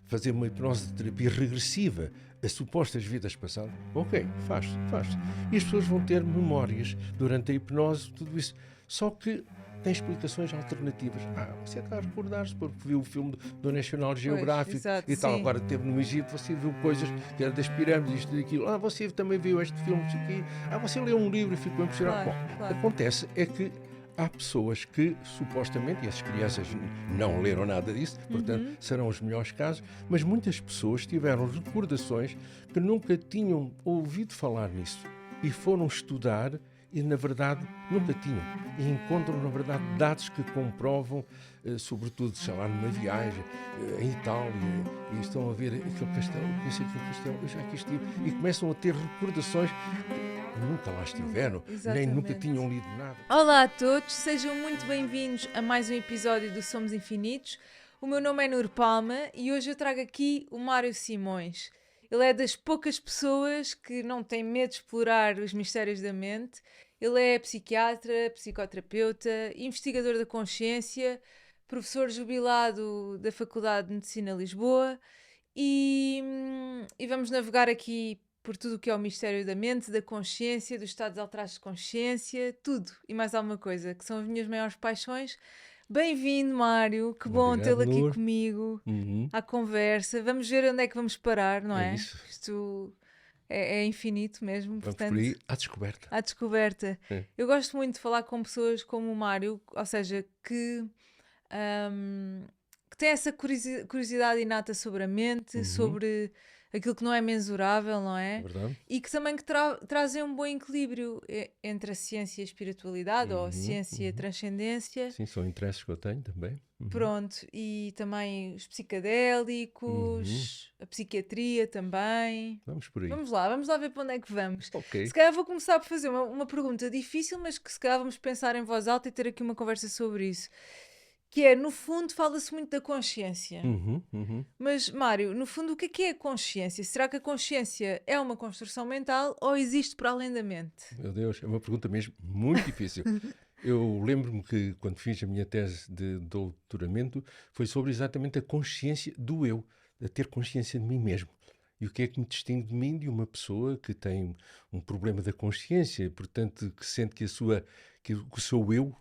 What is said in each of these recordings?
fazer uma hipnose de terapia regressiva a supostas vidas passadas, ok, faz-se. E as pessoas vão ter memórias durante a hipnose, tudo isso. Só que tem explicações alternativas. Você está a recordar-se porque viu o filme do National Geographic exato, e tal. sim. Agora esteve no Egito, você viu coisas que eram das pirâmides, isto e aquilo. Você também viu este filme, isso aqui. Você leu um livro e ficou impressionado. Claro. Acontece é que há pessoas que, supostamente, e as crianças não leram nada disso, portanto, serão os melhores casos, mas muitas pessoas tiveram recordações que nunca tinham ouvido falar nisso e foram estudar e, na verdade, nunca tinham. E encontram, na verdade, dados que comprovam, sobretudo, sei lá, numa viagem em Itália, e estão a ver aquele castelo, conheci aquele castelo, eu já aqui estive, e começam a ter recordações que nunca lá estiveram, nem nunca tinham lido nada. Olá a todos, sejam muito bem-vindos a mais um episódio do Somos Infinitos. O meu nome é Nur Palma e hoje eu trago aqui o Mário Simões. Ele é das poucas pessoas que não tem medo de explorar os mistérios da mente. Ele é psiquiatra, psicoterapeuta, investigador da consciência, professor jubilado da Faculdade de Medicina de Lisboa e vamos navegar aqui por tudo o que é o mistério da mente, da consciência, dos estados alterados de consciência, tudo e mais alguma coisa, que são as minhas maiores paixões. Bem-vindo, Mário, que bom Obrigado, tê-lo aqui Nur. comigo, à conversa. Vamos ver onde é que vamos parar, não é? Isso. Isto é infinito mesmo, Vamos portanto, por aí à descoberta. à descoberta. É. Eu gosto muito de falar com pessoas como o Mário, ou seja, que tem essa curiosidade inata sobre a mente, sobre aquilo que não é mensurável, não é? Verdade? E que também trazem um bom equilíbrio entre a ciência e a espiritualidade, ou a ciência e a transcendência. Sim, são interesses que eu tenho também. Pronto, e também os psicadélicos, a psiquiatria também. Vamos por aí. Vamos lá ver para onde é que vamos. Ok. Se calhar vou começar por fazer uma pergunta difícil, mas que se calhar vamos pensar em voz alta e ter aqui uma conversa sobre isso. Que é, no fundo, fala-se muito da consciência. Mas, Mário, no fundo, o que é a consciência? Será que a consciência é uma construção mental ou existe para além da mente? Meu Deus, é uma pergunta mesmo muito difícil. Eu lembro-me que quando fiz a minha tese de doutoramento foi sobre exatamente a consciência do eu, a ter consciência de mim mesmo. E o que é que me distingue de mim de uma pessoa que tem um problema da consciência, portanto, que sente que o seu eu,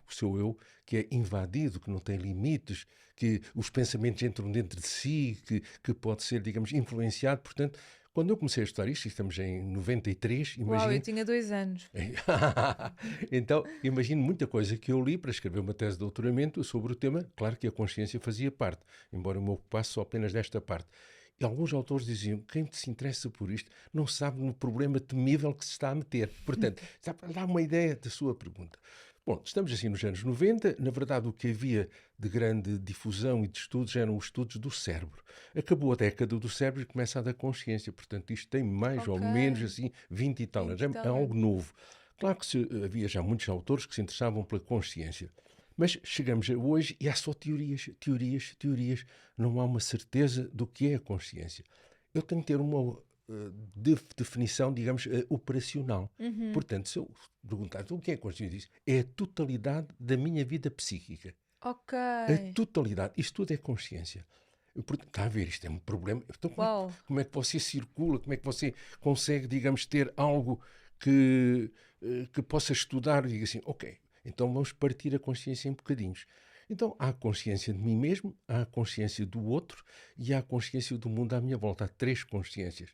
que é invadido, que não tem limites, que os pensamentos entram dentro de si, que pode ser, digamos, influenciado. Portanto, quando eu comecei a estudar isto, estamos em 93, Uau, imagino. eu tinha 2 anos. Então, imagino muita coisa que eu li para escrever uma tese de doutoramento sobre o tema. Claro que a consciência fazia parte, embora eu me ocupasse só apenas desta parte. E alguns autores diziam, quem se interessa por isto não sabe no problema temível que se está a meter. Portanto, dá uma ideia da sua pergunta. Bom, estamos assim nos anos 90. Na verdade, o que havia de grande difusão e de estudos eram os estudos do cérebro. Acabou a década do cérebro e começa a da consciência. Portanto, isto tem mais ou menos assim 20 e tal anos. É algo novo. Claro que havia já muitos autores que se interessavam pela consciência. Mas chegamos a hoje e há só teorias. Não há uma certeza do que é a consciência. Eu tenho que ter uma definição, digamos, operacional. Portanto, se eu perguntar o que é a consciência, é a totalidade da minha vida psíquica. Ok. A totalidade. Isto tudo é consciência. Está a ver, isto é um problema. Então, como é que você circula? Como é que você consegue, digamos, ter algo que possa estudar e diga assim, ok, então vamos partir a consciência em bocadinhos. Então há a consciência de mim mesmo, há a consciência do outro e há a consciência do mundo à minha volta. Há 3 consciências.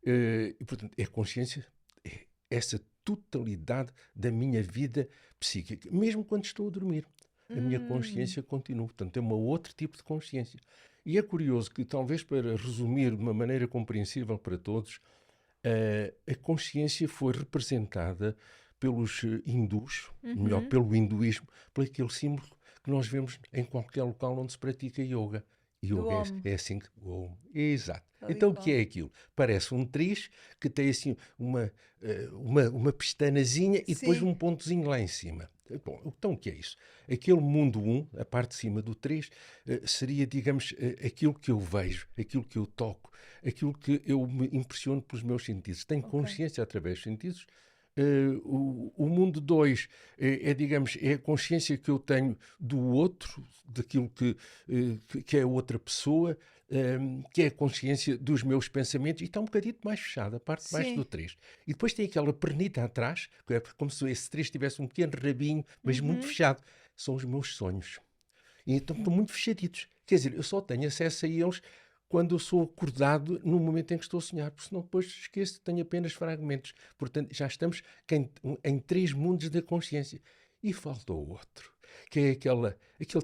E, portanto, é a consciência, é essa totalidade da minha vida psíquica. Mesmo quando estou a dormir, a minha consciência continua. Portanto, é um outro tipo de consciência. E é curioso que, talvez para resumir de uma maneira compreensível para todos, a consciência foi representada pelos hindus, melhor, pelo hinduísmo, por aquele símbolo que nós vemos em qualquer local onde se pratica yoga. Yoga é assim que... exato. Então o que é aquilo? Parece um triz que tem assim uma pestanazinha e depois um pontozinho lá em cima. Bom, então o que é isso? Aquele mundo 1, a parte de cima do 3, seria, digamos, aquilo que eu vejo, aquilo que eu toco, aquilo que eu me impressiono pelos meus sentidos. Tenho consciência através dos sentidos. O mundo 2 digamos, é a consciência que eu tenho do outro, daquilo que é a outra pessoa, que é a consciência dos meus pensamentos, e está um bocadinho mais fechada, a parte de baixo do 3. E depois tem aquela pernita atrás, que é como se esse 3 tivesse um pequeno rabinho, mas muito fechado. São os meus sonhos. E então estão muito fechaditos. Quer dizer, eu só tenho acesso a eles quando eu sou acordado no momento em que estou a sonhar, porque senão depois esqueço, tenho apenas fragmentos. Portanto, já estamos em 3 mundos da consciência. E falta o outro, que é aquele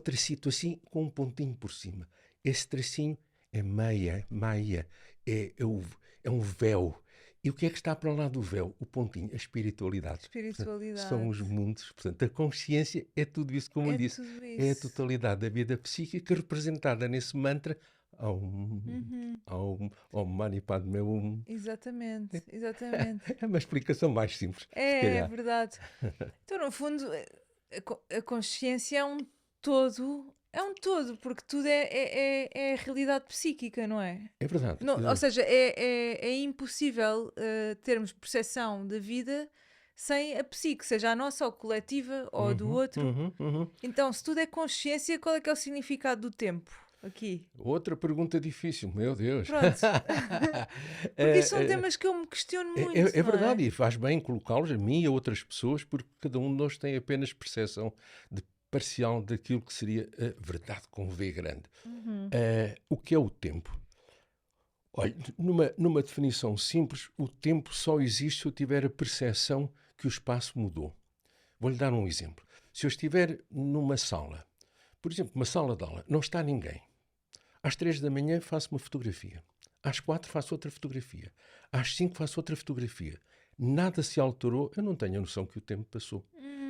tracito assim, com um pontinho por cima. Esse tracinho é maia, é um véu. E o que é que está para lá do véu? O pontinho, a espiritualidade. Portanto, são os mundos. Portanto, a consciência é tudo isso, como eu disse. É a totalidade da vida psíquica representada nesse mantra Om Mani Padme Hum. Exatamente. É uma explicação mais simples. É verdade. Então, no fundo, a consciência é um todo. É um todo, porque tudo é a realidade psíquica, não é? É verdade. Não, ou seja, é impossível termos percepção da vida sem a psique, seja a nossa ou coletiva ou do outro. Então, se tudo é consciência, qual é que é o significado do tempo aqui? Outra pergunta difícil, meu Deus. Pronto. Porque são temas que eu me questiono muito. É verdade, e faz bem colocá-los a mim e a outras pessoas, porque cada um de nós tem apenas percepção parcial daquilo que seria a verdade com V grande. O que é o tempo? Olha, numa definição simples, o tempo só existe se eu tiver a percepção que o espaço mudou. Vou-lhe dar um exemplo. Se eu estiver numa sala, por exemplo, uma sala de aula, não está ninguém. Às 3 da manhã faço uma fotografia. Às 4 faço outra fotografia. Às 5 faço outra fotografia. Nada se alterou, eu não tenho a noção que o tempo passou.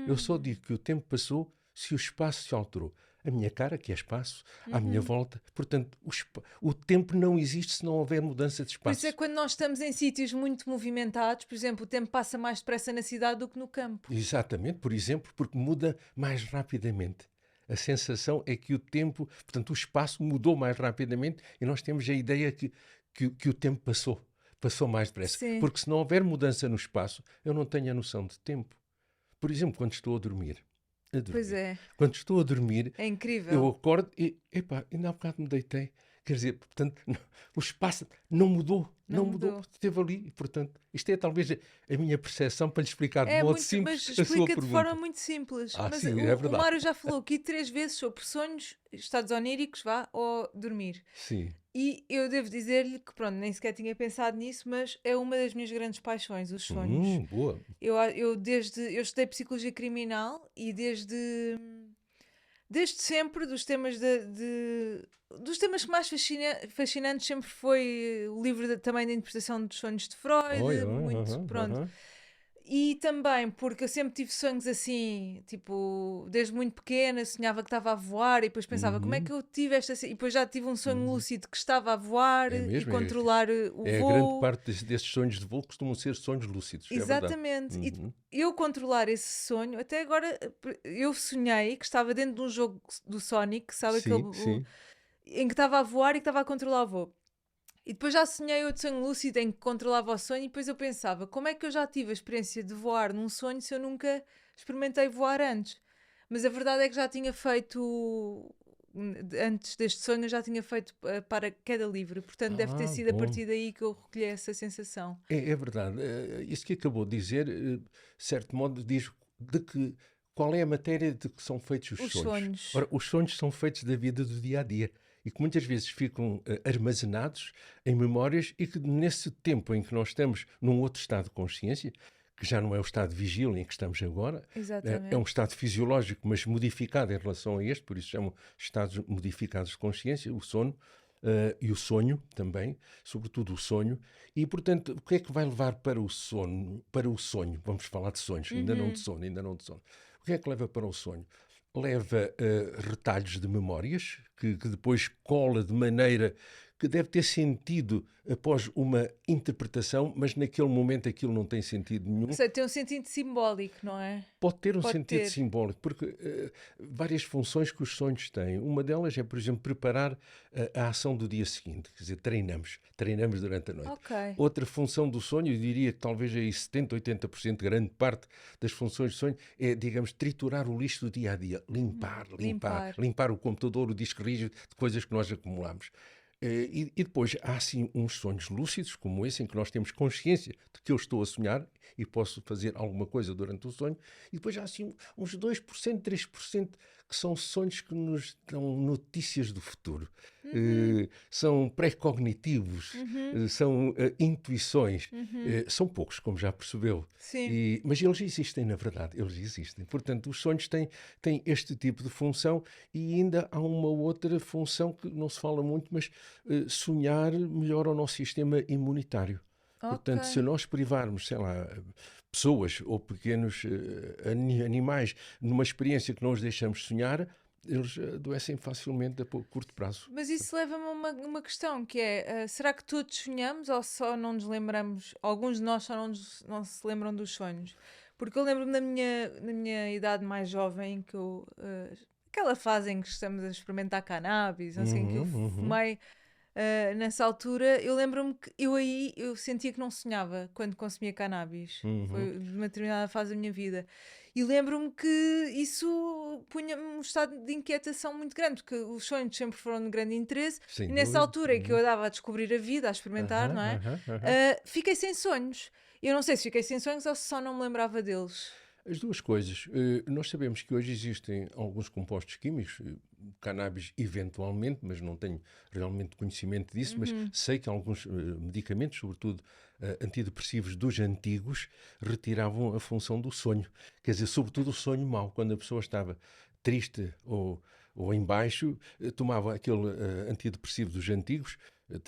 Eu só digo que o tempo passou se o espaço se alterou. A minha cara, que é espaço, à minha volta. Portanto, o tempo não existe se não houver mudança de espaço. Por isso é que quando nós estamos em sítios muito movimentados, por exemplo, o tempo passa mais depressa na cidade do que no campo. Exatamente, por exemplo, porque muda mais rapidamente. A sensação é que o tempo, portanto, o espaço mudou mais rapidamente e nós temos a ideia que o tempo passou mais depressa. Sim. Porque se não houver mudança no espaço, eu não tenho a noção de tempo. Por exemplo, quando estou a dormir. Pois é. Quando estou a dormir, é incrível. Eu acordo e, ainda há bocado me deitei. Quer dizer, portanto, o espaço não mudou. Não mudou. Esteve ali. E, portanto, isto é talvez a minha percepção para lhe explicar de modo simples mas a sua pergunta. Explica de forma muito simples. Mas sim, é verdade. O Mário já falou aqui 3 vezes sobre sonhos, estados oníricos, ou dormir. Sim. E eu devo dizer-lhe que, pronto, nem sequer tinha pensado nisso, mas é uma das minhas grandes paixões, os sonhos. Boa. Eu estudei psicologia criminal e desde sempre dos temas dos temas que mais fascinantes sempre foi o livro também da interpretação dos sonhos de Freud, pronto. E também porque eu sempre tive sonhos assim, tipo, desde muito pequena, sonhava que estava a voar e depois pensava como é que eu tive esta... E depois já tive um sonho lúcido que estava a voar e controlar o voo. A grande parte desses sonhos de voo costumam ser sonhos lúcidos. Exatamente. É e eu controlar esse sonho, até agora eu sonhei que estava dentro de um jogo do Sonic, sabe? Sim. Em que estava a voar e que estava a controlar o voo. E depois já sonhei outro sonho lúcido em que controlava o sonho e depois eu pensava, como é que eu já tive a experiência de voar num sonho se eu nunca experimentei voar antes? Mas a verdade é que já tinha feito, antes deste sonho, eu já tinha feito para queda livre, portanto deve ter sido a partir daí que eu recolhi essa sensação. É verdade. Isso que acabou de dizer, de certo modo, diz qual é a matéria de que são feitos os sonhos. Ora, os sonhos são feitos da vida do dia-a-dia. E que muitas vezes ficam armazenados em memórias e que nesse tempo em que nós estamos num outro estado de consciência, que já não é o estado de vigília em que estamos agora, é um estado fisiológico, mas modificado em relação a este, por isso chamam estados modificados de consciência, o sono e o sonho também, sobretudo o sonho. E, portanto, o que é que vai levar para o sono? Para o sonho, vamos falar de sonhos, ainda não de sono. O que é que leva para o sonho? Leva retalhos de memórias que depois cola de maneira que deve ter sentido após uma interpretação, mas naquele momento aquilo não tem sentido nenhum. Ou seja, tem um sentido simbólico, não é? Pode ter um sentido simbólico, porque várias funções que os sonhos têm. Uma delas é, por exemplo, preparar a ação do dia seguinte. Quer dizer, treinamos durante a noite. Okay. Outra função do sonho, eu diria que talvez aí 70%, 80%, grande parte das funções do sonho, é, digamos, triturar o lixo do dia-a-dia. Limpar o computador, o disco rígido de coisas que nós acumulamos. E depois há assim uns sonhos lúcidos, como esse, em que nós temos consciência de que eu estou a sonhar e posso fazer alguma coisa durante o sonho. E depois há assim uns 2%, 3% que são sonhos que nos dão notícias do futuro. São pré-cognitivos, são intuições. São poucos, como já percebeu. Mas eles existem, na verdade, eles existem. Portanto, os sonhos têm este tipo de função, e ainda há uma outra função que não se fala muito, mas sonhar melhora o nosso sistema imunitário. Portanto, se nós privarmos, sei lá, pessoas ou pequenos animais numa experiência que não os deixamos sonhar, eles adoecem facilmente a curto prazo. Mas isso leva-me a uma questão, que é, será que todos sonhamos ou só não nos lembramos, alguns de nós só não se lembram dos sonhos? Porque eu lembro-me na minha idade mais jovem, que eu, aquela fase em que estamos a experimentar cannabis, assim, que eu fumei. Nessa altura, eu lembro-me que eu sentia que não sonhava quando consumia cannabis. Foi de uma determinada fase da minha vida. E lembro-me que isso punha-me um estado de inquietação muito grande, porque os sonhos sempre foram de grande interesse. Sem e nessa dúvida. altura em que eu andava a descobrir a vida, a experimentar, não é? Fiquei sem sonhos. Eu não sei se fiquei sem sonhos ou se só não me lembrava deles. As duas coisas. Nós sabemos que hoje existem alguns compostos químicos, cannabis eventualmente, mas não tenho realmente conhecimento disso, mas sei que alguns medicamentos, sobretudo antidepressivos dos antigos, retiravam a função do sonho. Quer dizer, sobretudo o sonho mau. Quando a pessoa estava triste ou em baixo, tomava aquele antidepressivo dos antigos,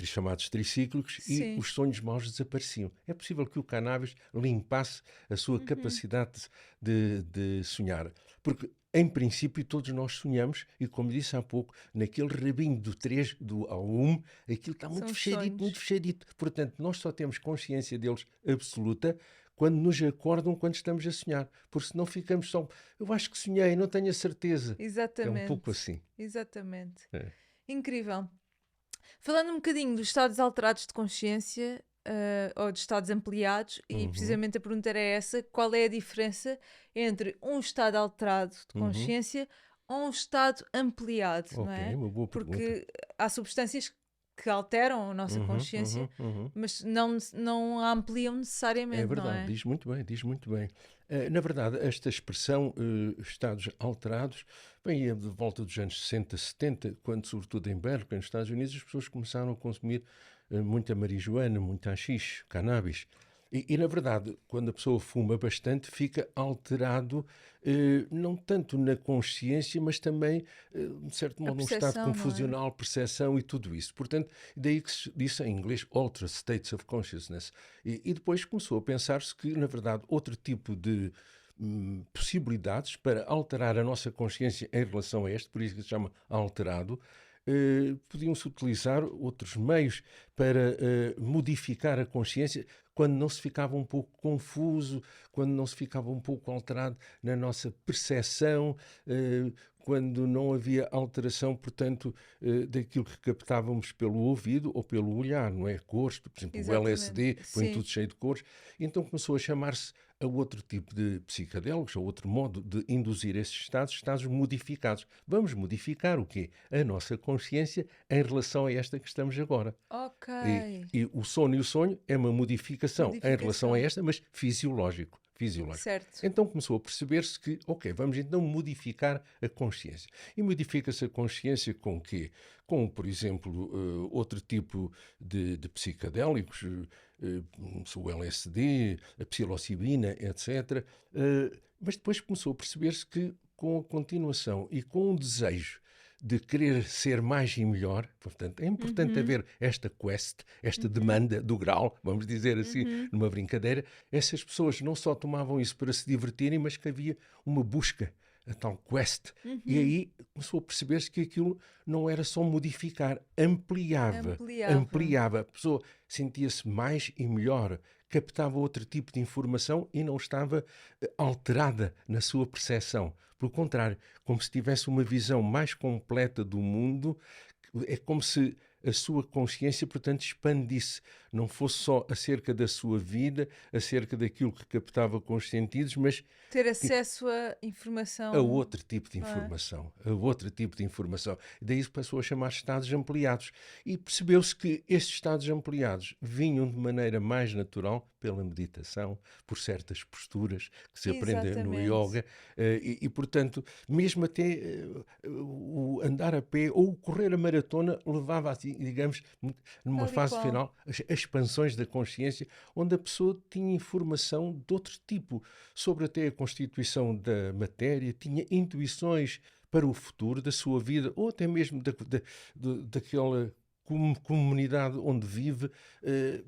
chamados tricíclicos, e os sonhos maus desapareciam. É possível que o cannabis limpasse a sua capacidade de sonhar. Porque, em princípio, todos nós sonhamos, e como disse há pouco, naquele rabinho do 3 ao 1, aquilo está muito fechadito, muito fechadito. Portanto, nós só temos consciência deles absoluta quando nos acordam, quando estamos a sonhar. Porque senão ficamos só, eu acho que sonhei, não tenho a certeza. Exatamente. É um pouco assim. Exatamente. Incrível. Falando um bocadinho dos estados alterados de consciência, ou de estados ampliados, e precisamente a pergunta era essa: qual é a diferença entre um estado alterado de consciência ou um estado ampliado, não é? Uma boa pergunta. Porque há substâncias que alteram a nossa consciência, mas não a ampliam necessariamente, é verdade, não é? Diz muito bem. Na verdade, esta expressão, estados alterados, vem de volta dos anos 60, 70, quando, sobretudo em Berkeley, nos Estados Unidos, as pessoas começaram a consumir muita marijuana, muito haxixe, cannabis. E, na verdade, quando a pessoa fuma bastante, fica alterado, não tanto na consciência, mas também, de certo modo, um estado confusional, percepção e tudo isso. Portanto, daí que se disse em inglês altered states of consciousness. E depois começou a pensar-se que, na verdade, outro tipo de possibilidades para alterar a nossa consciência em relação a este, por isso que se chama alterado, podiam-se utilizar outros meios para modificar a consciência quando não se ficava um pouco confuso, quando não se ficava um pouco alterado na nossa percepção, quando não havia alteração, portanto, daquilo que captávamos pelo ouvido ou pelo olhar, não é? Cores, por exemplo, o LSD, põe tudo cheio de cores. Então começou a chamar-se a outro tipo de psicadélicos, a outro modo de induzir esses estados modificados. Vamos modificar o quê? A nossa consciência em relação a esta que estamos agora. Ok. E o sono e o sonho é uma modificação em relação a esta, mas fisiológico. Certo. Então começou a perceber-se que, vamos então modificar a consciência. E modifica-se a consciência com o quê? Com, por exemplo, outro tipo de psicadélicos, o LSD, a psilocibina, etc. Mas depois começou a perceber-se que, com a continuação e com o desejo de querer ser mais e melhor, portanto, é importante haver esta quest, esta demanda do grau, vamos dizer assim, numa brincadeira. Essas pessoas não só tomavam isso para se divertirem, mas que havia uma busca, a tal quest. E aí começou a perceber-se que aquilo não era só modificar, ampliava. A pessoa sentia-se mais e melhor, captava outro tipo de informação e não estava alterada na sua percepção. Pelo contrário, como se tivesse uma visão mais completa do mundo. É como se a sua consciência, portanto, expandisse. Não fosse só acerca da sua vida, acerca daquilo que captava com os sentidos, mas ter acesso a informação. A outro tipo de informação. A outro tipo de informação. Daí passou a chamar estados ampliados. E percebeu-se que estes estados ampliados vinham de maneira mais natural pela meditação, por certas posturas que se aprendem no yoga. E, portanto, mesmo até o andar a pé ou o correr a maratona levava, digamos, numa fase final, as expansões da consciência, onde a pessoa tinha informação de outro tipo, sobre até a constituição da matéria, tinha intuições para o futuro da sua vida, ou até mesmo daquela comunidade onde vive,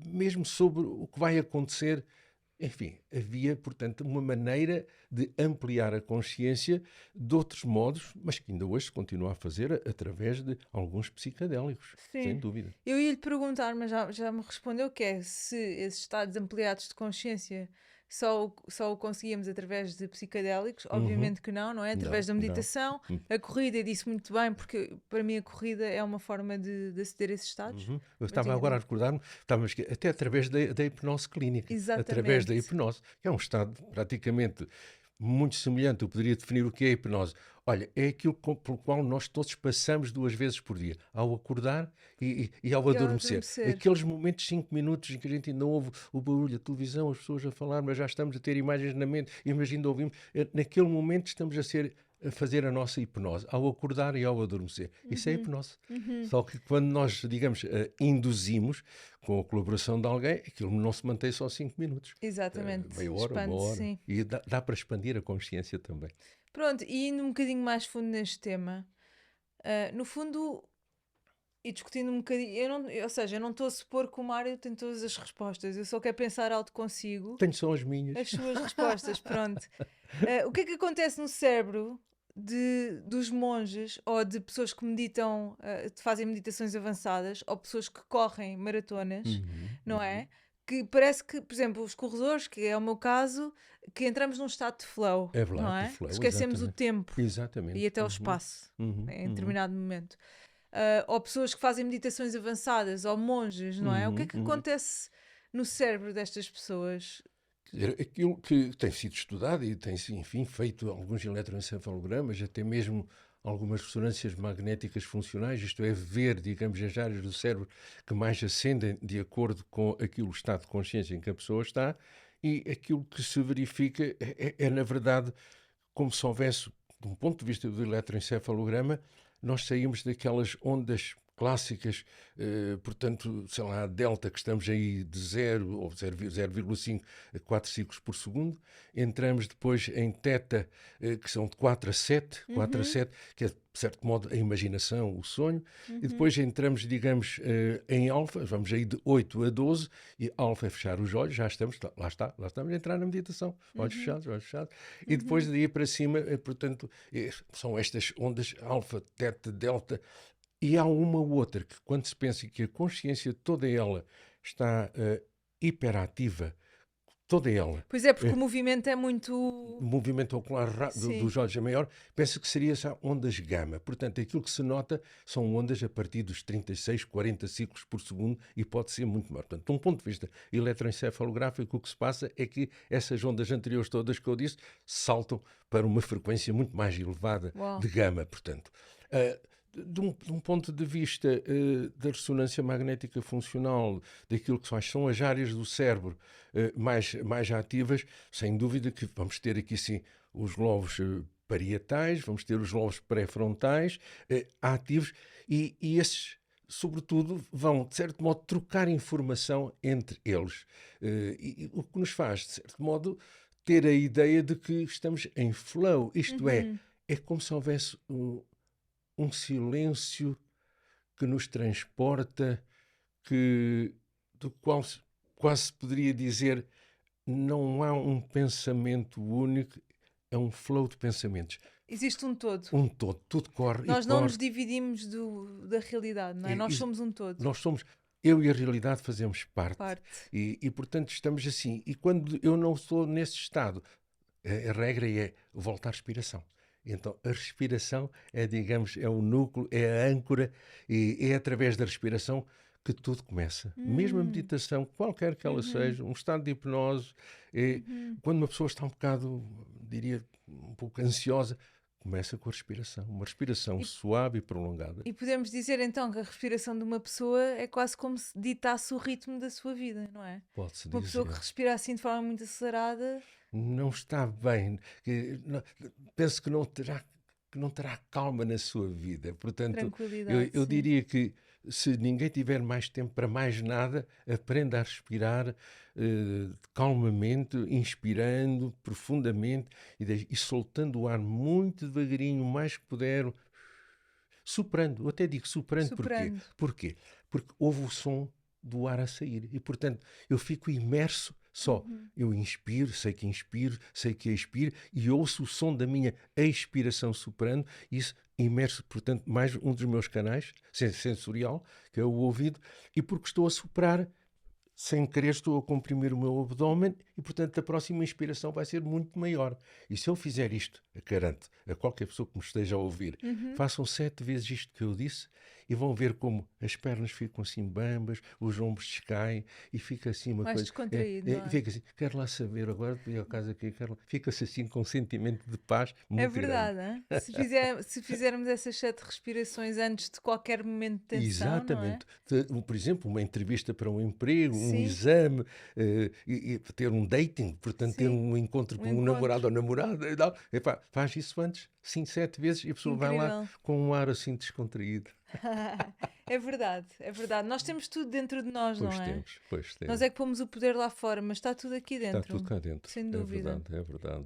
mesmo sobre o que vai acontecer. Enfim, havia, portanto, uma maneira de ampliar a consciência de outros modos, mas que ainda hoje se continua a fazer através de alguns psicadélicos, sem dúvida. Eu ia lhe perguntar, mas já me respondeu, que é se esses estados ampliados de consciência só o conseguíamos através de psicadélicos. Obviamente que não é? Através da meditação. A corrida, disse muito bem, porque para mim a corrida é uma forma de aceder a esses estados. Eu estava agora a recordar-me, até através da hipnose clínica. Exatamente. Através da hipnose, que é um estado praticamente muito semelhante. Eu poderia definir o que é a hipnose. Olha, é aquilo pelo qual nós todos passamos 2 vezes por dia, ao acordar e ao adormecer. Aqueles momentos, 5 minutos em que a gente ainda ouve o barulho, a televisão, as pessoas a falar, mas já estamos a ter imagens na mente e ainda ouvimos. Naquele momento estamos a fazer a nossa hipnose, ao acordar e ao adormecer. Isso é hipnose. Só que quando nós, digamos, induzimos, com a colaboração de alguém, aquilo não se mantém só 5 minutos. Exatamente. Meia hora, uma hora. Sim. E dá para expandir a consciência também. Pronto, e indo um bocadinho mais fundo neste tema, no fundo, e discutindo um bocadinho, ou seja, eu não estou a supor que o Mário tem todas as respostas, eu só quero pensar alto consigo. Tenho só as minhas. As suas respostas, pronto. O que é que acontece no cérebro dos monges ou de pessoas que meditam, fazem meditações avançadas, ou pessoas que correm maratonas, não é? Que parece que, por exemplo, os corredores, que é o meu caso, que entramos num estado de flow, é verdade, não é? Flow, esquecemos o tempo e até o espaço em determinado momento. Ou pessoas que fazem meditações avançadas, ou monges, não é? O que é que acontece no cérebro destas pessoas? Aquilo que tem sido estudado e tem-se, enfim, feito alguns eletroencefalogramas, até mesmo algumas ressonâncias magnéticas funcionais, isto é, ver, digamos, as áreas do cérebro que mais ascendem de acordo com aquilo, o estado de consciência em que a pessoa está, e aquilo que se verifica na verdade, como se houvesse, de um ponto de vista do eletroencefalograma, nós saímos daquelas ondas clássicas, portanto, sei lá, a delta, que estamos aí de 0 ou 0,5 a 4 ciclos por segundo, entramos depois em teta, que são de 4 a 7, que é, de certo modo, a imaginação, o sonho, e depois entramos, digamos, em alfa, vamos aí de 8 a 12, e alfa é fechar os olhos, já estamos, lá estamos a entrar na meditação, olhos fechados, e depois daí para cima, portanto, são estas ondas alfa, teta, delta. E há uma ou outra que, quando se pensa que a consciência toda ela está hiperativa, toda ela... Pois é, porque o movimento é muito... O movimento ocular dos olhos é maior, pensa que seria essa ondas gama. Portanto, aquilo que se nota são ondas a partir dos 36, 40 ciclos por segundo e pode ser muito maior. Portanto, de um ponto de vista eletroencefalográfico, o que se passa é que essas ondas anteriores todas que eu disse saltam para uma frequência muito mais elevada de gama, portanto... De um ponto de vista da ressonância magnética funcional, daquilo que são as áreas do cérebro mais ativas, sem dúvida que vamos ter aqui sim os lobos parietais, vamos ter os lobos pré-frontais ativos e esses, sobretudo, vão, de certo modo, trocar informação entre eles. E o que nos faz, de certo modo, ter a ideia de que estamos em flow, isto é como se houvesse um silêncio que nos transporta, do qual quase poderia dizer não há um pensamento único, é um flow de pensamentos. Existe um todo. Um todo, tudo corre. Nós não nos dividimos da realidade, não é? Nós somos um todo. Nós somos, eu e a realidade fazemos parte. E portanto estamos assim. E quando eu não estou nesse estado, a regra é voltar à respiração. Então, a respiração é, digamos, é o núcleo, é a âncora, e é através da respiração que tudo começa. Mesmo a meditação, qualquer que ela seja, um estado de hipnose, quando uma pessoa está um bocado, diria, um pouco ansiosa, começa com a respiração. Uma respiração suave e prolongada. E podemos dizer então que a respiração de uma pessoa é quase como se ditasse o ritmo da sua vida, não é? Pode-se Uma dizer. pessoa que respira assim de forma muito acelerada... Não está bem. Penso que não terá calma na sua vida. Portanto, Tranquilidade, eu sim. diria que se ninguém tiver mais tempo para mais nada, aprenda a respirar calmamente, inspirando profundamente e soltando o ar muito devagarinho, o mais que puder, soprando. Eu até digo soprando. Porquê? Porque ouve o som do ar a sair e, portanto, eu fico imerso só. Eu inspiro, sei que expiro e ouço o som da minha expiração soprando, isso imerso, portanto, mais um dos meus canais sensorial, que é o ouvido, e porque estou a soprar, sem querer estou a comprimir o meu abdômen e, portanto, a próxima inspiração vai ser muito maior. E se eu fizer isto, garanto a qualquer pessoa que me esteja a ouvir, façam 7 vezes isto que eu disse e vão ver como as pernas ficam assim bambas, os ombros descaem e fica assim uma mais coisa... descontraído, não é? Fica assim, quero lá saber agora, fui ao caso aqui, fica-se assim com um sentimento de paz muito verdade, grande. se fizermos essas 7 respirações antes de qualquer momento de tensão, Exatamente. não é? Por exemplo, uma entrevista para um emprego, um Sim. exame, e ter um dating, portanto, ter Sim. um encontro com um namorado ou namorada. E tal. Epá, faz isso antes, 5, 7 vezes, e a pessoa vai lá com um ar assim descontraído. É verdade, é verdade. Nós temos tudo dentro de nós, Pois não é? Pois temos. Nós é que pomos o poder lá fora, mas está tudo aqui dentro. Está tudo cá dentro. Sem dúvida. É verdade.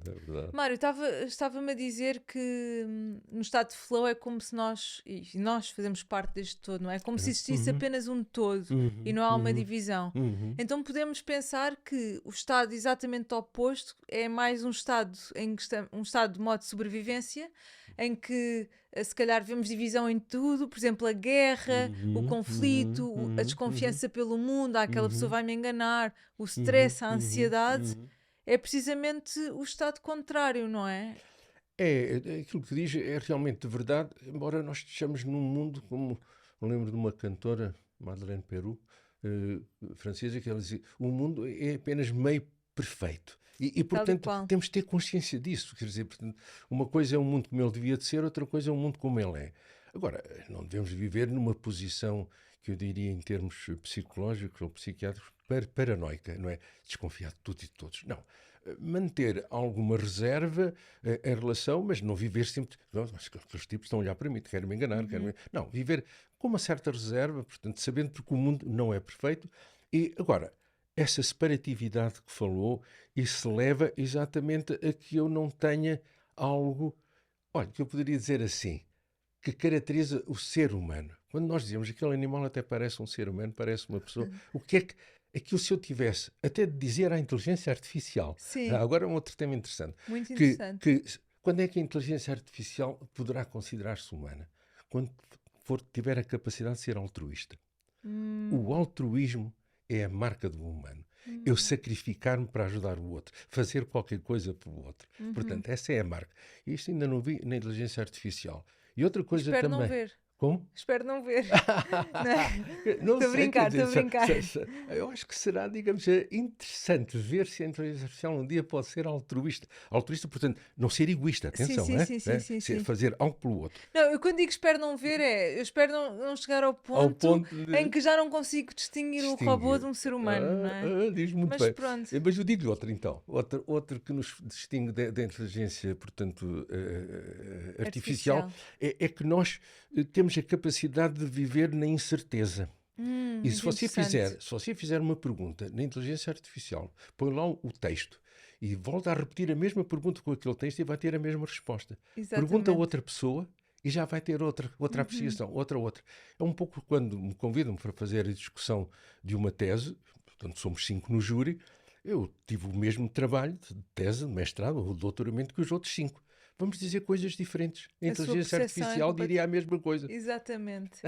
Mário, estava-me a dizer que no estado de flow é como se nós, e nós fazemos parte deste todo, não é? Como se existisse apenas um todo e não há uma divisão. Então podemos pensar que o estado exatamente oposto é mais um estado um estado de modo de sobrevivência, em que se calhar vemos divisão em tudo, por exemplo, a guerra, o conflito, a desconfiança pelo mundo, aquela pessoa vai me enganar, o stress, a ansiedade. É precisamente o estado contrário, não é? Aquilo que diz é realmente verdade, embora nós estejamos num mundo, como me lembro de uma cantora, Madeleine Peru, francesa, que ela dizia, o mundo é apenas meio perfeito. E portanto, temos de ter consciência disso. Quer dizer, portanto, uma coisa é um mundo como ele devia de ser, outra coisa é um mundo como ele é. Agora, não devemos viver numa posição que eu diria em termos psicológicos ou psiquiátricos paranoica, não é? Desconfiar de tudo e de todos. Não. Manter alguma reserva em relação, mas não viver sempre... Aqueles tipos estão a olhar para mim, querem me enganar. Não, viver com uma certa reserva, portanto, sabendo porque o mundo não é perfeito. E agora, essa separatividade que falou, isso leva exatamente a que eu não tenha algo, olha, que eu poderia dizer assim, que caracteriza o ser humano. Quando nós dizemos que aquele animal até parece um ser humano, parece uma pessoa, o que é que... Aquilo, se eu tivesse até de dizer à inteligência artificial... Sim. Agora é um outro tema interessante. Muito interessante. Quando é que a inteligência artificial poderá considerar-se humana? Quando tiver a capacidade de ser altruísta. O altruísmo é a marca do humano. Eu sacrificar-me para ajudar o outro. Fazer qualquer coisa pelo outro. Portanto, essa é a marca. Isto ainda não vi na inteligência artificial. E outra coisa Espero também... não ver. Como? Espero não ver. Estou a brincar. Eu acho que será, digamos, interessante ver se a inteligência artificial um dia pode ser altruísta. Altruísta, portanto, não ser egoísta, atenção, sim. fazer algo pelo outro. Não, eu quando digo espero não ver, eu espero não chegar ao ponto em que já não consigo distinguir o robô de um ser humano, não é? Diz muito mas bem. Pronto. Mas eu digo-lhe outra, então. Outra que nos distingue da inteligência, portanto, artificial. É que nós temos a capacidade de viver na incerteza. E se você fizer uma pergunta na inteligência artificial, põe lá o texto e volta a repetir a mesma pergunta com aquele texto e vai ter a mesma resposta. Exatamente. Pergunta a outra pessoa e já vai ter outra apreciação, outra. É um pouco quando me convidam para fazer a discussão de uma tese, portanto somos 5 no júri, eu tive o mesmo trabalho de tese, de mestrado ou de doutoramento que os outros 5. Vamos dizer coisas diferentes. A inteligência artificial diria a mesma coisa. Exatamente.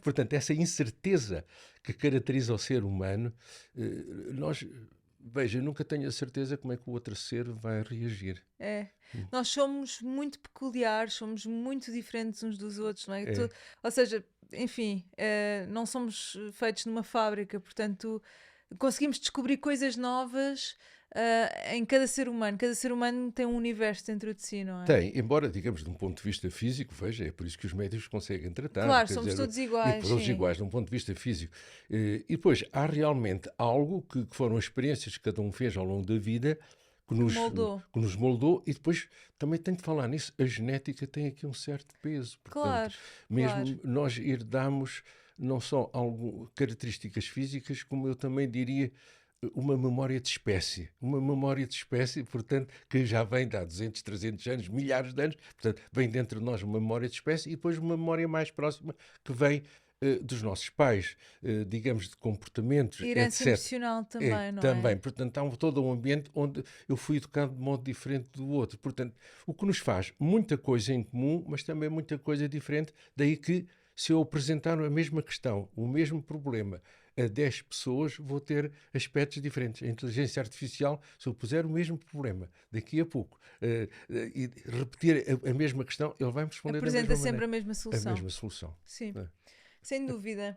Portanto, essa incerteza que caracteriza o ser humano, nós veja, nunca tenho a certeza como é que o outro ser vai reagir. Nós somos muito peculiares, somos muito diferentes uns dos outros, não é? É. Ou seja, enfim, não somos feitos numa fábrica, portanto, conseguimos descobrir coisas novas em cada ser humano. Cada ser humano tem um universo dentro de si, não é? Tem, embora, digamos, de um ponto de vista físico, veja, é por isso que os médicos conseguem tratar. Claro, somos todos iguais. E todos iguais, de um ponto de vista físico. E depois, há realmente algo que foram experiências que cada um fez ao longo da vida que nos moldou, e depois também tenho de falar nisso, a genética tem aqui um certo peso. Portanto, mesmo nós herdamos não só características físicas, como eu também diria uma memória de espécie. Uma memória de espécie, portanto, que já vem de há 200, 300 anos, milhares de anos, portanto, vem dentro de nós uma memória de espécie e depois uma memória mais próxima que vem dos nossos pais, digamos, de comportamentos, herança etc. emocional também, não é? Também, portanto, há todo um ambiente onde eu fui educado de modo diferente do outro. Portanto, o que nos faz muita coisa em comum, mas também muita coisa diferente, daí que se eu apresentar a mesma questão, o mesmo problema, a 10 pessoas, vou ter aspectos diferentes. A inteligência artificial, se eu puser o mesmo problema daqui a pouco e repetir a mesma questão, ele vai-me responder apresenta da mesma sempre maneira. a mesma solução. A mesma solução. Sim, sem dúvida.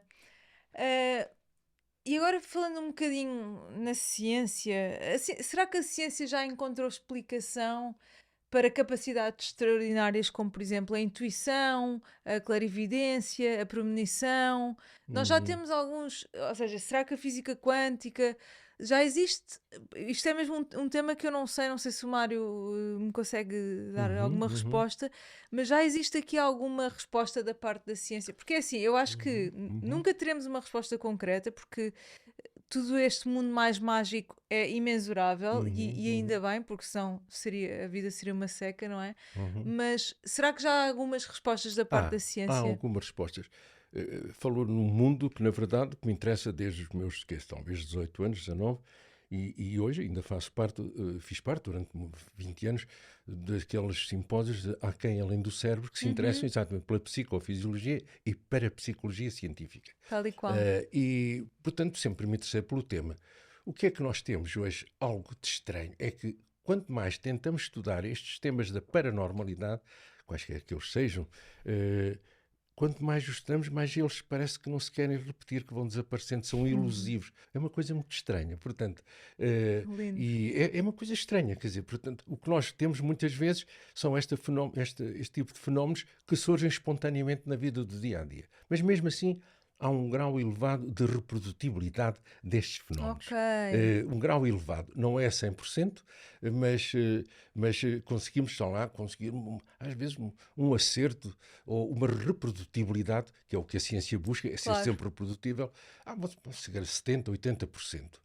E agora falando um bocadinho na ciência, será que a ciência já encontrou explicação para capacidades extraordinárias como, por exemplo, a intuição, a clarividência, a premonição? Nós já temos alguns, ou seja, será que a física quântica já existe? Isto é mesmo um tema que eu não sei se o Mário me consegue dar alguma resposta, mas já existe aqui alguma resposta da parte da ciência? Porque é assim, eu acho que nunca teremos uma resposta concreta, porque tudo este mundo mais mágico é imensurável e ainda bem, porque senão a vida seria uma seca, não é? Mas será que já há algumas respostas da parte da ciência? Há algumas respostas. Falou num mundo que, na verdade, que me interessa desde os meus, talvez 18 anos, 19, e hoje ainda fiz parte durante 20 anos daqueles simpósios de há quem, além do cérebro, que se interessam exatamente pela psicofisiologia e para a psicologia científica. Tal e qual. E, portanto, sempre me interessei pelo tema. O que é que nós temos hoje? Algo de estranho é que, quanto mais tentamos estudar estes temas da paranormalidade, quaisquer que eles sejam, quanto mais os estudamos, mais eles parece que não se querem repetir, que vão desaparecendo, são ilusivos. É uma coisa muito estranha, portanto. E é uma coisa estranha, quer dizer, portanto, o que nós temos muitas vezes são este tipo de fenómenos que surgem espontaneamente na vida do dia-a-dia. Mas mesmo assim, há um grau elevado de reprodutibilidade destes fenómenos. Um grau elevado. Não é 100%, mas conseguimos, conseguir às vezes um acerto ou uma reprodutibilidade, que é o que a ciência busca, é ser sempre reprodutível, pode chegar a 70%, 80%.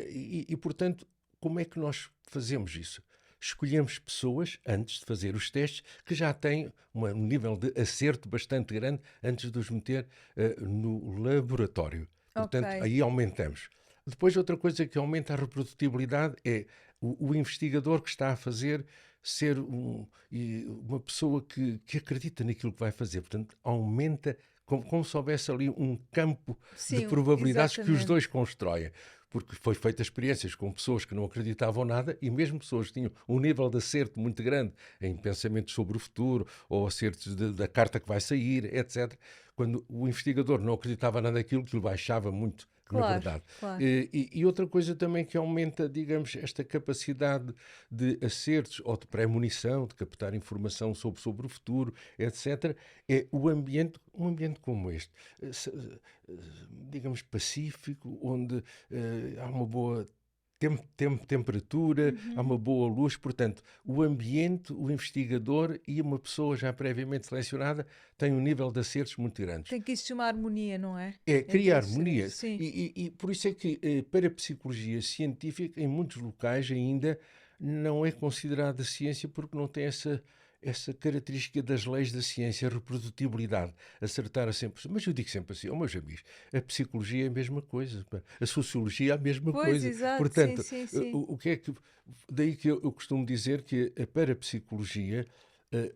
E, portanto, como é que nós fazemos isso? Escolhemos pessoas, antes de fazer os testes, que já têm um nível de acerto bastante grande antes de os meter no laboratório. Portanto, aí aumentamos. Depois, outra coisa que aumenta a reprodutibilidade é o investigador que está a fazer ser uma pessoa que acredita naquilo que vai fazer. Portanto, aumenta, como se houvesse ali um campo de probabilidades que os dois constroem. Porque foi feita experiências com pessoas que não acreditavam nada e mesmo pessoas que tinham um nível de acerto muito grande em pensamentos sobre o futuro ou acertos da carta que vai sair, etc. Quando o investigador não acreditava nada daquilo, que lhe baixava muito, na verdade. E outra coisa também que aumenta, digamos, esta capacidade de acertos ou de premonição, de captar informação sobre o futuro, etc., é um ambiente como este, digamos, pacífico, onde há uma boa temperatura, há uma boa luz, portanto, o ambiente, o investigador e uma pessoa já previamente selecionada têm um nível de acertos muito grandes. Tem que existir uma harmonia, não é? É criar harmonia. E por isso é que para a psicologia científica, em muitos locais ainda não é considerada ciência porque não tem essa característica das leis da ciência, a reprodutibilidade, acertar a 100%. Mas eu digo sempre assim, meus amigos, a psicologia é a mesma coisa, a sociologia é a mesma coisa. Exato. Portanto, sim. o que é que... Daí que eu costumo dizer que a parapsicologia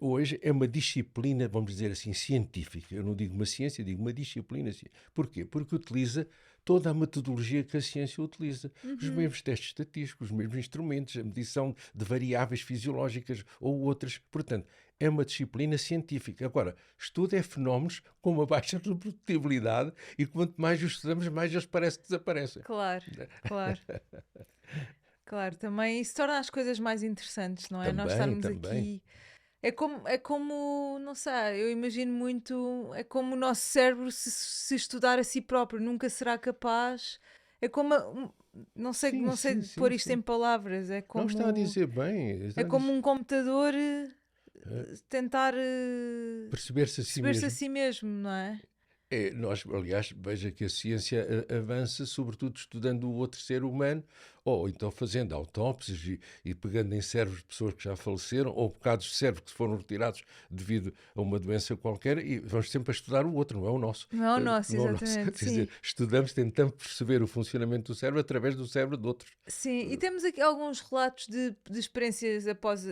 hoje é uma disciplina, vamos dizer assim, científica. Eu não digo uma ciência, digo uma disciplina. Porquê? Porque utiliza toda a metodologia que a ciência utiliza. Os mesmos testes estatísticos, os mesmos instrumentos, a medição de variáveis fisiológicas ou outras. Portanto, é uma disciplina científica. Agora, estuda fenómenos com uma baixa reprodutibilidade e quanto mais os estudamos, mais eles parecem que desaparecem. Claro, claro. Claro, também isso torna as coisas mais interessantes, não é? Nós estarmos aqui... É como, não sei, eu imagino muito, é como o nosso cérebro se estudar a si próprio, nunca será capaz, é como, não sei pôr isto em palavras, é como... Não está a dizer bem. É como um computador tentar perceber-se a si mesmo, não é? Nós, aliás, veja que a ciência avança, sobretudo estudando o outro ser humano, ou então fazendo autópsias e pegando em cérebros de pessoas que já faleceram, ou bocados de cérebro que foram retirados devido a uma doença qualquer, e vamos sempre a estudar o outro, não é o nosso. Não é o nosso, exatamente. Quer dizer, estudamos, tentamos perceber o funcionamento do cérebro através do cérebro de outros. Sim, e temos aqui alguns relatos de experiências após...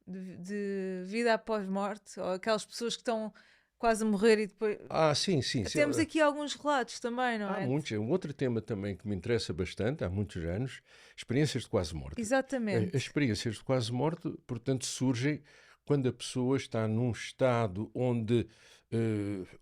de vida após morte, ou aquelas pessoas que estão quase a morrer e depois... Sim. Temos aqui alguns relatos também, não é? Há muitos. É um outro tema também que me interessa bastante, há muitos anos, experiências de quase morte. Exatamente. As experiências de quase morte, portanto, surgem quando a pessoa está num estado onde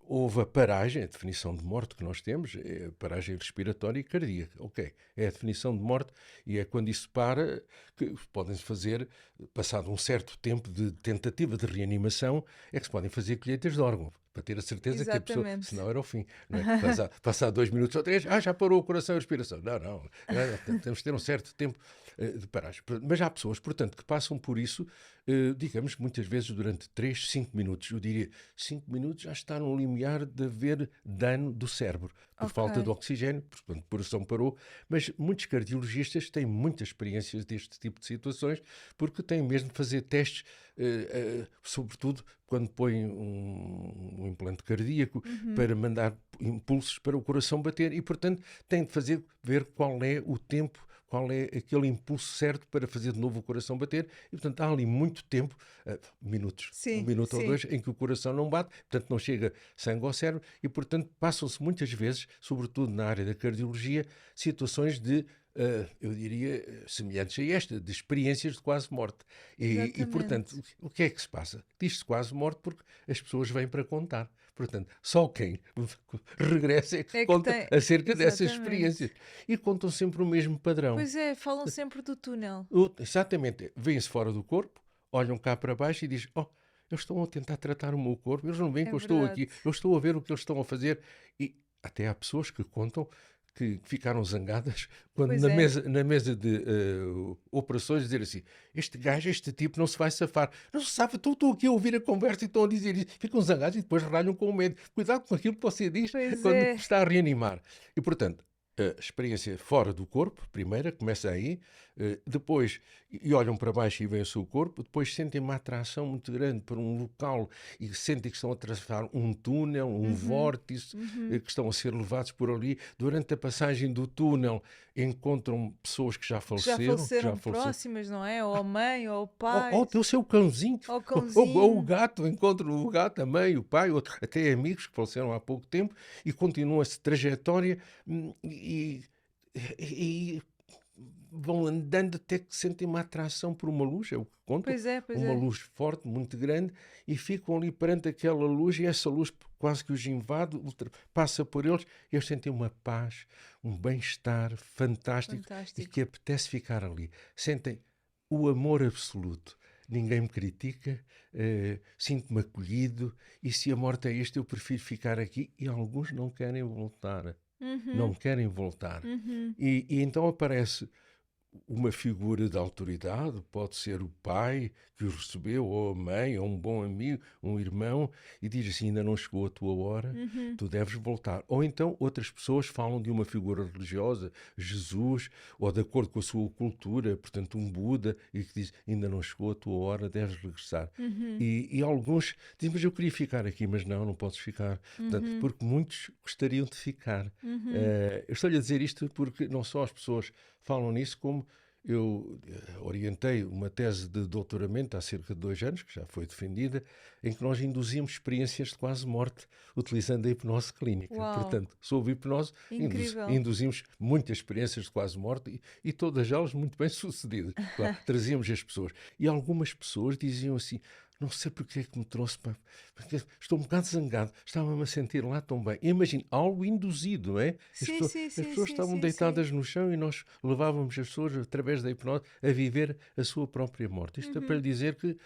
houve a paragem, a definição de morte que nós temos, é a paragem respiratória e cardíaca. Ok, é a definição de morte e é quando isso para que podem-se fazer, passado um certo tempo de tentativa de reanimação, é que se podem fazer colheitas de órgão, para ter a certeza Exatamente. que a pessoa, senão era o fim. Não é? Passar 2 minutos ou 3, já parou o coração e a respiração. Não, temos de ter um certo tempo de paragem. Mas há pessoas, portanto, que passam por isso, digamos, muitas vezes durante 3, 5 minutos. Eu diria, 5 minutos já está no limiar de haver dano do cérebro, por falta de oxigênio, portanto, o coração parou. Mas muitos cardiologistas têm muitas experiências deste tipo de situações, porque têm mesmo de fazer testes, sobretudo quando põem um implante cardíaco para mandar impulsos para o coração bater e, portanto, têm de ver qual é o tempo, qual é aquele impulso certo para fazer de novo o coração bater. E, portanto, há ali muito tempo, minutos, sim, 1 minuto ou 2, em que o coração não bate, portanto, não chega sangue ao cérebro e, portanto, passam-se muitas vezes, sobretudo na área da cardiologia, situações de, eu diria, semelhantes a esta, de experiências de quase morte. E, portanto, o que é que se passa? Diz-se quase morte porque as pessoas vêm para contar. Portanto, só quem regressa é que conta acerca dessas experiências. E contam sempre o mesmo padrão. Pois é, falam sempre do túnel. Exatamente. Vêm-se fora do corpo, olham cá para baixo e dizem, eles estão a tentar tratar o meu corpo, eles não veem que eu estou aqui, eu estou a ver o que eles estão a fazer. E até há pessoas que contam que ficaram zangadas quando na mesa de operações dizer assim, este tipo não se vai safar. Não se safa, estou aqui a ouvir a conversa e estão a dizer isso. Ficam zangados e depois ralham com o médico. Cuidado com aquilo que você diz quando está a reanimar. E, portanto, a experiência fora do corpo, primeira, começa aí, depois, e olham para baixo e veem o seu corpo, depois sentem uma atração muito grande para um local e sentem que estão a atravessar um túnel, um vórtice, que estão a ser levados por ali. Durante a passagem do túnel encontram pessoas que já faleceram. Próximas, não é? Ou a mãe, ou o pai. Ou o seu cãozinho. Ou o gato, encontram o gato, a mãe, o pai, até amigos que faleceram há pouco tempo e continuam essa trajetória e vão andando até que sentem uma atração por uma luz, é o que contam, uma luz forte, muito grande, e ficam ali perante aquela luz e essa luz quase que os invade, passa por eles e eles sentem uma paz, um bem-estar fantástico e que apetece ficar ali. Sentem o amor absoluto. Ninguém me critica, sinto-me acolhido e se a morte é esta eu prefiro ficar aqui e alguns não querem voltar. Não querem voltar. E então aparece uma figura de autoridade, pode ser o pai que os recebeu, ou a mãe, ou um bom amigo, um irmão, e diz assim, ainda não chegou a tua hora, tu deves voltar. Ou então outras pessoas falam de uma figura religiosa, Jesus, ou de acordo com a sua cultura, portanto um Buda, e que diz, ainda não chegou a tua hora, deves regressar. E alguns dizem, mas eu queria ficar aqui, mas não podes ficar. Portanto, porque muitos gostariam de ficar. Eu estou-lhe a dizer isto porque não só as pessoas falam nisso, como eu orientei uma tese de doutoramento há cerca de 2 anos, que já foi defendida, em que nós induzimos experiências de quase morte utilizando a hipnose clínica. Uau. Portanto, sob hipnose, induzimos muitas experiências de quase morte e todas elas muito bem sucedidas. Claro, trazíamos as pessoas. E algumas pessoas diziam assim: não sei porque é que me trouxe, porque estou um bocado zangado, estava-me a sentir lá tão bem. Imagine, algo induzido, não é? As pessoas estavam deitadas no chão e nós levávamos as pessoas, através da hipnose, a viver a sua própria morte. Isto é para lhe dizer que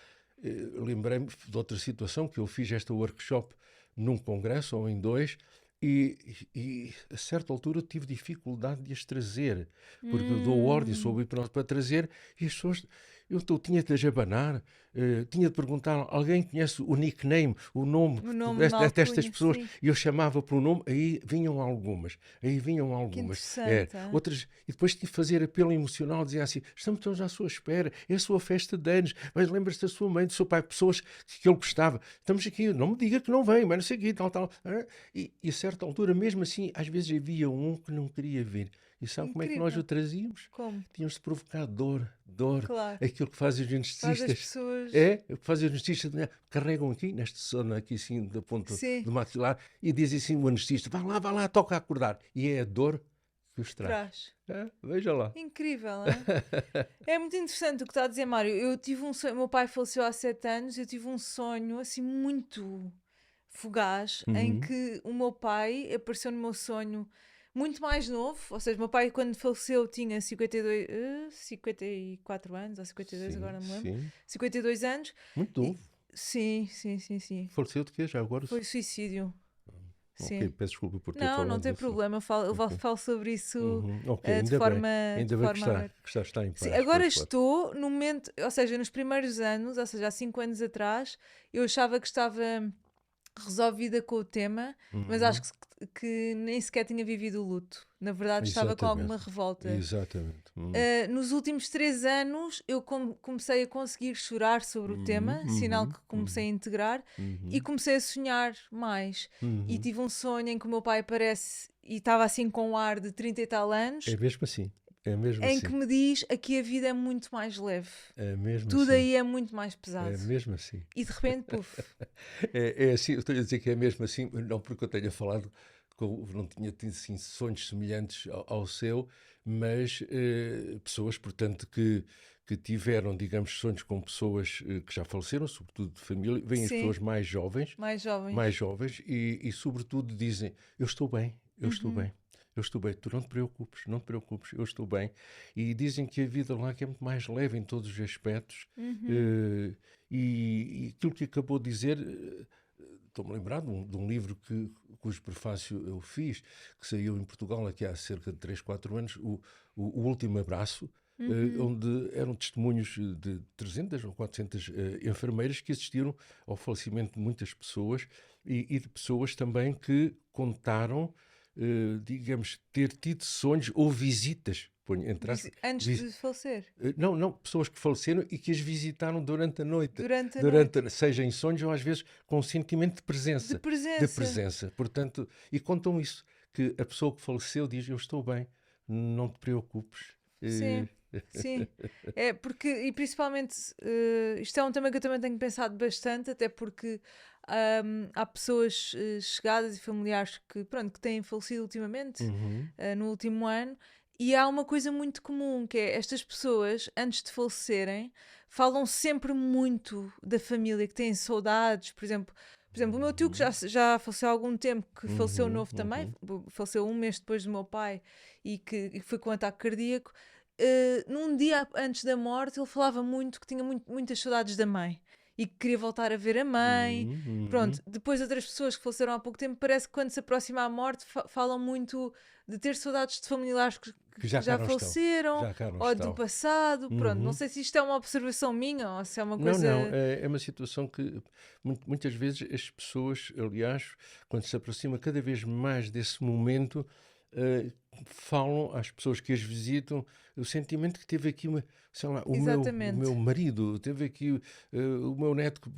lembrei-me de outra situação, que eu fiz esta workshop num congresso ou em 2, e a certa altura tive dificuldade de as trazer, porque dou ordem sobre hipnose para trazer, e as pessoas... Eu tinha de abanar, tinha de perguntar: alguém conhece o nickname, o nome destas pessoas? Sim. E eu chamava pelo nome, aí vinham algumas. Outras, e depois tive de fazer apelo emocional, dizia assim: estamos todos à sua espera, é a sua festa de anos, mas lembra-se da sua mãe, do seu pai, pessoas que ele gostava. Estamos aqui, não me diga que não vem, mas não sei o quê, tal. E a certa altura, mesmo assim, às vezes havia um que não queria vir. E sabe como é que nós o trazíamos? Como? Tínhamos de provocar dor. Claro. Aquilo que fazem os anestesistas. Faz as pessoas... o que fazem os anestesistas, carregam aqui, nesta zona aqui assim, da ponta do maxilar, e dizem assim o anestesista: vá lá, toca a acordar. E é a dor que os traz. Veja lá. Incrível, não é? É muito interessante o que está a dizer, Mário. Eu tive um sonho, meu pai faleceu há 7 anos, eu tive um sonho assim muito fugaz, em que o meu pai apareceu no meu sonho muito mais novo, ou seja, meu pai quando faleceu tinha 54 anos, ou 52, agora não me lembro. 52 anos. Muito novo. Sim. Faleceu de quê já agora? Foi suicídio. Sim. Ok, peço desculpa por ter falado. Não tem problema, eu falo sobre isso de forma que está em paz. Sim, agora estou no momento, ou seja, nos primeiros anos, ou seja, há 5 anos atrás, eu achava que estava resolvida com o tema, mas acho que nem sequer tinha vivido o luto. Na verdade, estava com alguma revolta. Exatamente. Nos últimos 3 anos, eu comecei a conseguir chorar sobre o tema, sinal que comecei a integrar, e comecei a sonhar mais. E tive um sonho em que o meu pai aparece e estava assim com um ar de 30 e tal anos. É mesmo assim. Em que me diz: aqui a vida é muito mais leve. É mesmo Tudo assim. aí é muito mais pesado. É mesmo assim. E de repente, puf. É assim, eu estou a dizer que é mesmo assim, não porque eu tenha falado, não tinha tido assim, sonhos semelhantes ao seu, mas pessoas, portanto, que tiveram, digamos, sonhos com pessoas que já faleceram, sobretudo de família, vêm as pessoas mais jovens e sobretudo dizem: eu estou bem, eu estou bem. Eu estou bem, tu não te preocupes, eu estou bem. E dizem que a vida lá que é muito mais leve em todos os aspectos. E aquilo que acabou de dizer, estou-me a lembrar de um livro cujo prefácio eu fiz, que saiu em Portugal aqui há cerca de 3, 4 anos, o Último Abraço, onde eram testemunhos de 300 ou 400 enfermeiras que assistiram ao falecimento de muitas pessoas e de pessoas também que contaram, digamos, ter tido sonhos ou visitas. Antes de falecer? Não, pessoas que faleceram e que as visitaram durante a noite. Seja em sonhos ou às vezes com um sentimento de presença. De presença. Portanto, e contam isso, que a pessoa que faleceu diz: eu estou bem, não te preocupes. Sim. É porque, e principalmente, isto é um tema que eu também tenho pensado bastante, até porque há pessoas chegadas e familiares que têm falecido ultimamente, no último ano, e há uma coisa muito comum, que é estas pessoas, antes de falecerem, falam sempre muito da família, que têm saudades. Por exemplo, o meu tio, que já faleceu há algum tempo, que faleceu novo também, faleceu 1 mês depois do meu pai, e que foi com um ataque cardíaco. Num dia antes da morte, ele falava muito que tinha muitas saudades da mãe e que queria voltar a ver a mãe. Depois outras pessoas que faleceram há pouco tempo, parece que quando se aproxima a morte falam muito de ter saudades de familiares que já faleceram, ou do passado. Não sei se isto é uma observação minha ou se é uma coisa... Não, é uma situação que muitas vezes as pessoas, aliás, quando se aproxima cada vez mais desse momento, falam às pessoas que as visitam o sentimento que teve aqui o meu marido, teve aqui o meu neto que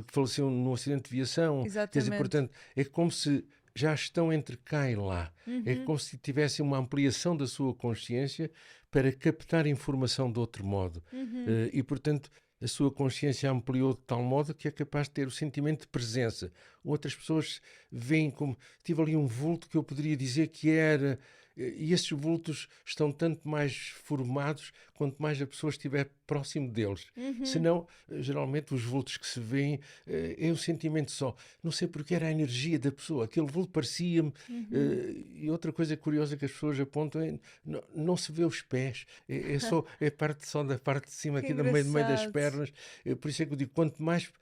faleceu num acidente de viação. Exatamente. Quer dizer, portanto, é como se já estão entre cá e lá. É como se tivesse uma ampliação da sua consciência para captar informação de outro modo. E, portanto, a sua consciência ampliou de tal modo que é capaz de ter o sentimento de presença. Outras pessoas veem como... Tive ali um vulto que eu poderia dizer que era... E esses vultos estão tanto mais formados quanto mais a pessoa estiver próximo deles. Senão, geralmente, os vultos que se veem é um sentimento só. Não sei porque era a energia da pessoa. Aquele vulto parecia-me... E outra coisa curiosa que as pessoas apontam é não se vê os pés. É parte só da parte de cima, aqui do meio das pernas. Por isso é que eu digo, quanto mais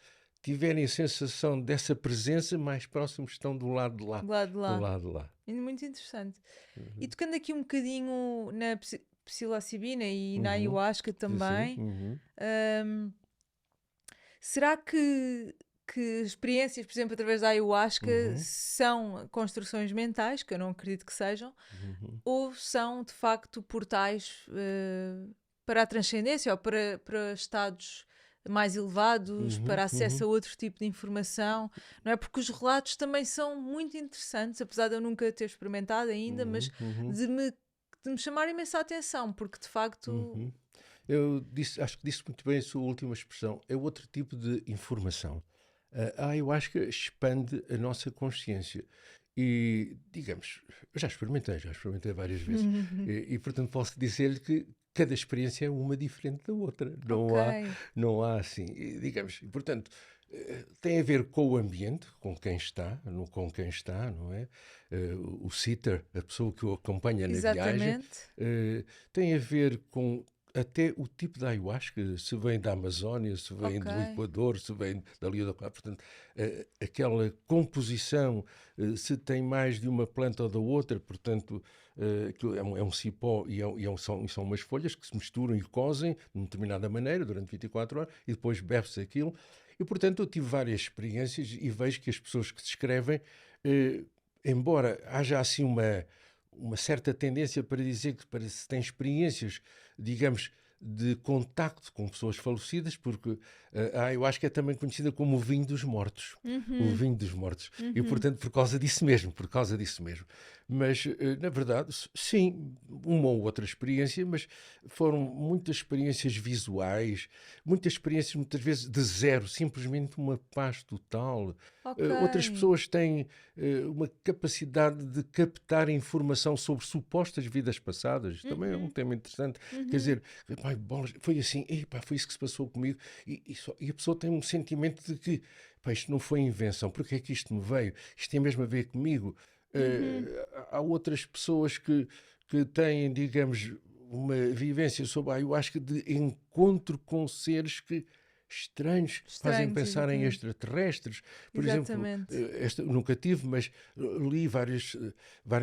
tiverem a sensação dessa presença, mais próximos estão do lado de lá. Do lado de lá. Do lado de lá. Muito interessante. E tocando aqui um bocadinho na psilocibina e na ayahuasca também, será que experiências, por exemplo, através da ayahuasca são construções mentais, que eu não acredito que sejam, ou são, de facto, portais para a transcendência ou para estados mais elevados, para acesso a outro tipo de informação, não é? Porque os relatos também são muito interessantes, apesar de eu nunca ter experimentado ainda, mas de me chamar imensa atenção, porque de facto... Eu acho que disse muito bem a sua última expressão, é outro tipo de informação. A ayahuasca expande a nossa consciência. E, digamos, já experimentei várias vezes. E portanto, posso dizer-lhe que cada experiência é uma diferente da outra. Não há assim. E, digamos, e, portanto, tem a ver com o ambiente, com quem está, não é? O sitter, a pessoa que o acompanha na viagem. Tem a ver com até o tipo de ayahuasca, se vem da Amazónia, se vem do Equador, se vem dali ou da cá, portanto, aquela composição, se tem mais de uma planta ou da outra, portanto, é um cipó e são umas folhas que se misturam e cozem de uma determinada maneira durante 24 horas e depois bebe-se aquilo. E, portanto, eu tive várias experiências e vejo que as pessoas que descrevem, embora haja assim uma certa tendência para dizer que se tem experiências, digamos, de contacto com pessoas falecidas, porque eu acho que é também conhecida como o vinho dos mortos. O vinho dos mortos. E, portanto, por causa disso mesmo. Mas, na verdade, sim, uma ou outra experiência, mas foram muitas experiências visuais, muitas experiências, muitas vezes, de zero, simplesmente uma paz total. Outras pessoas têm uma capacidade de captar informação sobre supostas vidas passadas. Também é um tema interessante. Quer dizer, foi assim, foi isso que se passou comigo. E a pessoa tem um sentimento de que isto não foi invenção. Porque é que isto me veio? Isto tem mesmo a ver comigo. Há outras pessoas que têm, digamos, uma vivência sobre a ayahuasca de encontro com seres que estranhos fazem pensar em extraterrestres. Por exemplo, nunca tive, mas li várias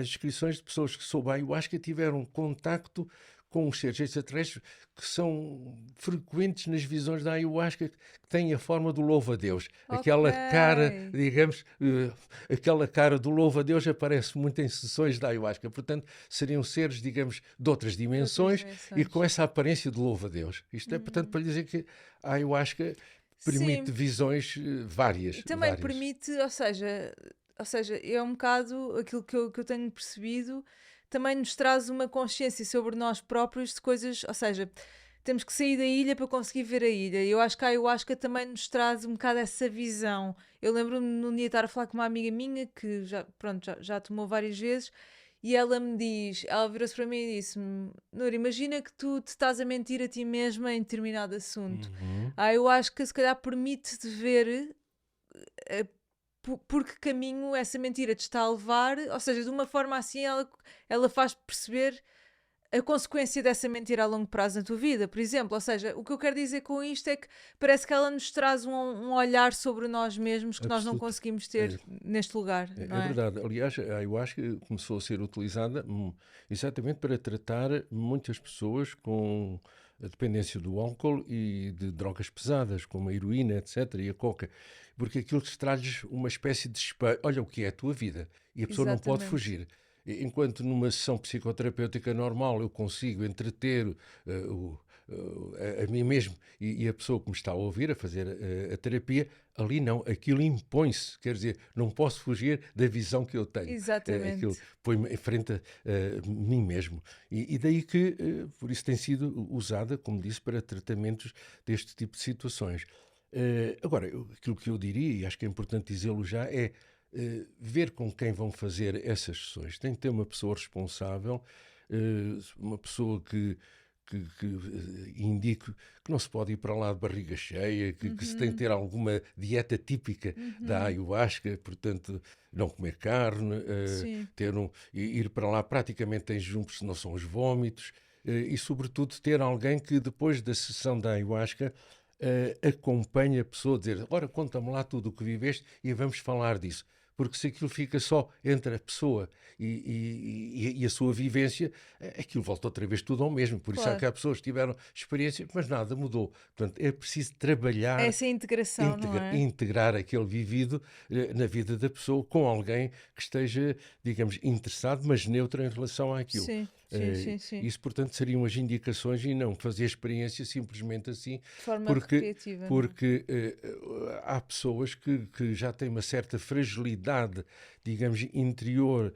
descrições de pessoas que sob a ayahuasca tiveram contacto com os seres extraterrestres que são frequentes nas visões da ayahuasca, que têm a forma do louva-a-Deus. Aquela cara, digamos, aquela cara do louva-a-Deus aparece muito em sessões da ayahuasca. Portanto, seriam seres, digamos, de outras dimensões e com essa aparência de louva-a-Deus. Isto é, portanto, para dizer que a ayahuasca permite visões várias. E também permite, ou seja, é um bocado aquilo que eu tenho percebido, também nos traz uma consciência sobre nós próprios de coisas, ou seja, temos que sair da ilha para conseguir ver a ilha. Eu acho que a ayahuasca também nos traz um bocado essa visão. Eu lembro-me num dia estar a falar com uma amiga minha que já tomou várias vezes e ela virou-se para mim e disse-me: Nura, imagina que tu te estás a mentir a ti mesma em determinado assunto. A ayahuasca se calhar permite-te ver por que caminho essa mentira te está a levar, ou seja, de uma forma assim ela faz perceber a consequência dessa mentira a longo prazo na tua vida, por exemplo. Ou seja, o que eu quero dizer com isto é que parece que ela nos traz um olhar sobre nós mesmos que nós não conseguimos ter neste lugar. É verdade. Aliás, a ayahuasca começou a ser utilizada exatamente para tratar muitas pessoas com a dependência do álcool e de drogas pesadas, como a heroína, etc., e a coca, porque aquilo traz-lhes uma espécie de espelho. Olha o que é a tua vida, e a pessoa não pode fugir. Enquanto numa sessão psicoterapêutica normal eu consigo entreter a mim mesmo e a pessoa que me está a ouvir, a fazer a terapia, Ali não, aquilo impõe-se, quer dizer, não posso fugir da visão que eu tenho. Exatamente. Aquilo põe-me em frente a mim mesmo. E daí que, por isso, tem sido usada, como disse, para tratamentos deste tipo de situações. Agora, aquilo que eu diria, e acho que é importante dizê-lo já, é ver com quem vão fazer essas sessões. Tem que ter uma pessoa responsável, uma pessoa que indique que não se pode ir para lá de barriga cheia, que se tem que ter alguma dieta típica da ayahuasca, portanto, não comer carne, ir para lá praticamente em jejum, porque senão são os vómitos, e sobretudo ter alguém que depois da sessão da ayahuasca acompanhe a pessoa a dizer, agora conta-me lá tudo o que viveste e vamos falar disso. Porque se aquilo fica só entre a pessoa e a sua vivência, aquilo volta outra vez tudo ao mesmo. Por isso é que há pessoas que tiveram experiência, mas nada mudou. Portanto, é preciso trabalhar... Essa integração, não é? Integrar aquele vivido na vida da pessoa com alguém que esteja, digamos, interessado, mas neutro em relação àquilo. Sim. Sim. Isso, portanto, seriam as indicações e não fazer experiência simplesmente assim. De forma recreativa. Porque há pessoas que já têm uma certa fragilidade, digamos, interior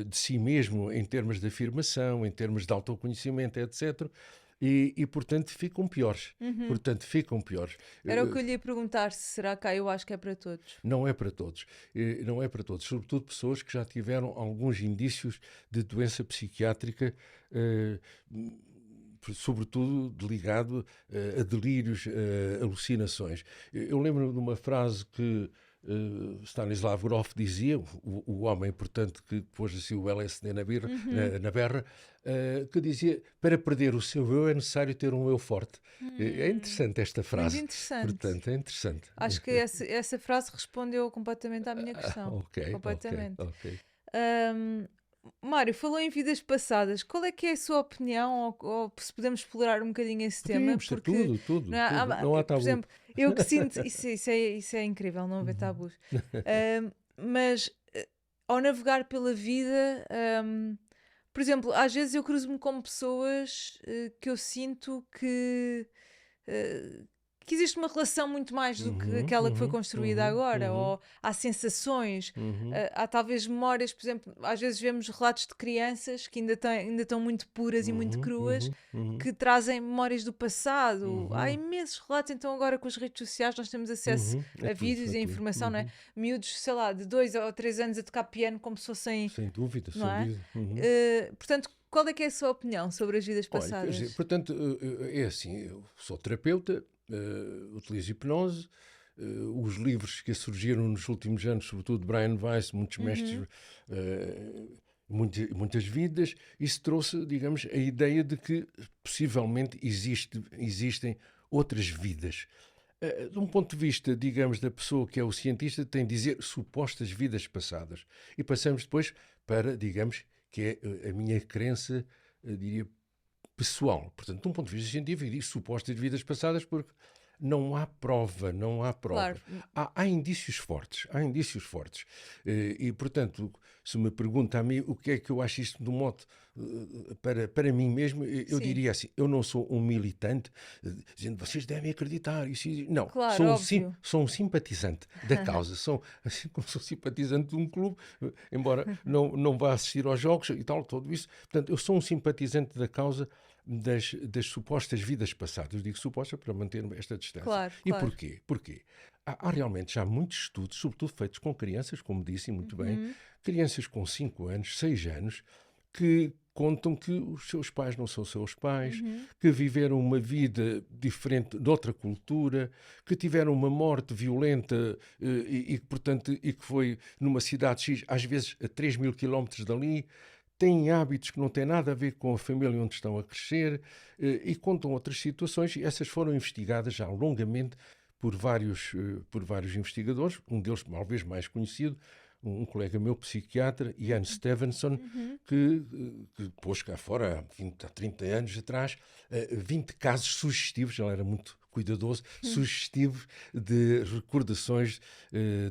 de si mesmo, em termos de afirmação, em termos de autoconhecimento, etc., e portanto, ficam piores. Era o que eu lhe ia perguntar, se será que eu acho que é para todos? Não é para todos. Não é para todos. Sobretudo pessoas que já tiveram alguns indícios de doença psiquiátrica, sobretudo ligado a delírios, alucinações. Eu lembro de uma frase que Stanislav Grof dizia, o homem, portanto, que pôs assim o LSD na berra, que dizia, para perder o seu eu é necessário ter um eu forte. É interessante esta frase. Muito interessante. Portanto, é interessante. Acho que essa frase respondeu completamente à minha questão. Completamente. Ok. Mário, falou em vidas passadas. Qual é que é a sua opinião, ou se podemos explorar um bocadinho esse tema? Porque tudo. Não há tabu. Por exemplo, eu que sinto... Isso é incrível, não haver tabus. Mas ao navegar pela vida... por exemplo, às vezes eu cruzo-me com pessoas que eu sinto que existe uma relação muito mais do que aquela que foi construída agora, ou há sensações, há talvez memórias, por exemplo, às vezes vemos relatos de crianças que ainda estão muito puras e muito cruas, que trazem memórias do passado. Há imensos relatos, então agora com as redes sociais nós temos acesso a vídeos e a informação, não é? Miúdos, sei lá, de 2 ou 3 anos a tocar piano como se fossem... Sem dúvida, não é? Portanto, qual é que é a sua opinião sobre as vidas passadas? Olha, portanto, é assim, eu sou terapeuta, utilizo hipnose, os livros que surgiram nos últimos anos, sobretudo de Brian Weiss, muitos mestres, muitas vidas, isso trouxe, digamos, a ideia de que possivelmente existem outras vidas. De um ponto de vista, digamos, da pessoa que é o cientista, tem de dizer supostas vidas passadas. E passamos depois para, digamos, que é a minha crença, diria, pessoal. Portanto, de um ponto de vista científico, diz supostas vidas passadas porque não há prova. Claro. Há indícios fortes. E, portanto, se me pergunta a mim o que é que eu acho isto de um modo para mim mesmo, eu diria assim, eu não sou um militante dizendo vocês devem acreditar. Não, claro, sou um simpatizante da causa. Assim como sou simpatizante de um clube, embora não vá assistir aos jogos e tal, tudo isso. Portanto, eu sou um simpatizante da causa das supostas vidas passadas. Eu digo suposta para manter esta distância. Claro. Porquê? Porque há realmente já muitos estudos, sobretudo feitos com crianças, como disse muito bem, crianças com 5 anos, 6 anos, que contam que os seus pais não são seus pais, que viveram uma vida diferente de outra cultura, que tiveram uma morte violenta portanto, que foi numa cidade X, às vezes a 3.000 quilómetros dali, têm hábitos que não têm nada a ver com a família onde estão a crescer e contam outras situações, e essas foram investigadas já longamente por vários investigadores, um deles talvez mais conhecido, um colega meu, psiquiatra, Ian Stevenson, que pôs cá fora, há 30 anos atrás, 20 casos sugestivos, ele era muito cuidadoso, sugestivos de recordações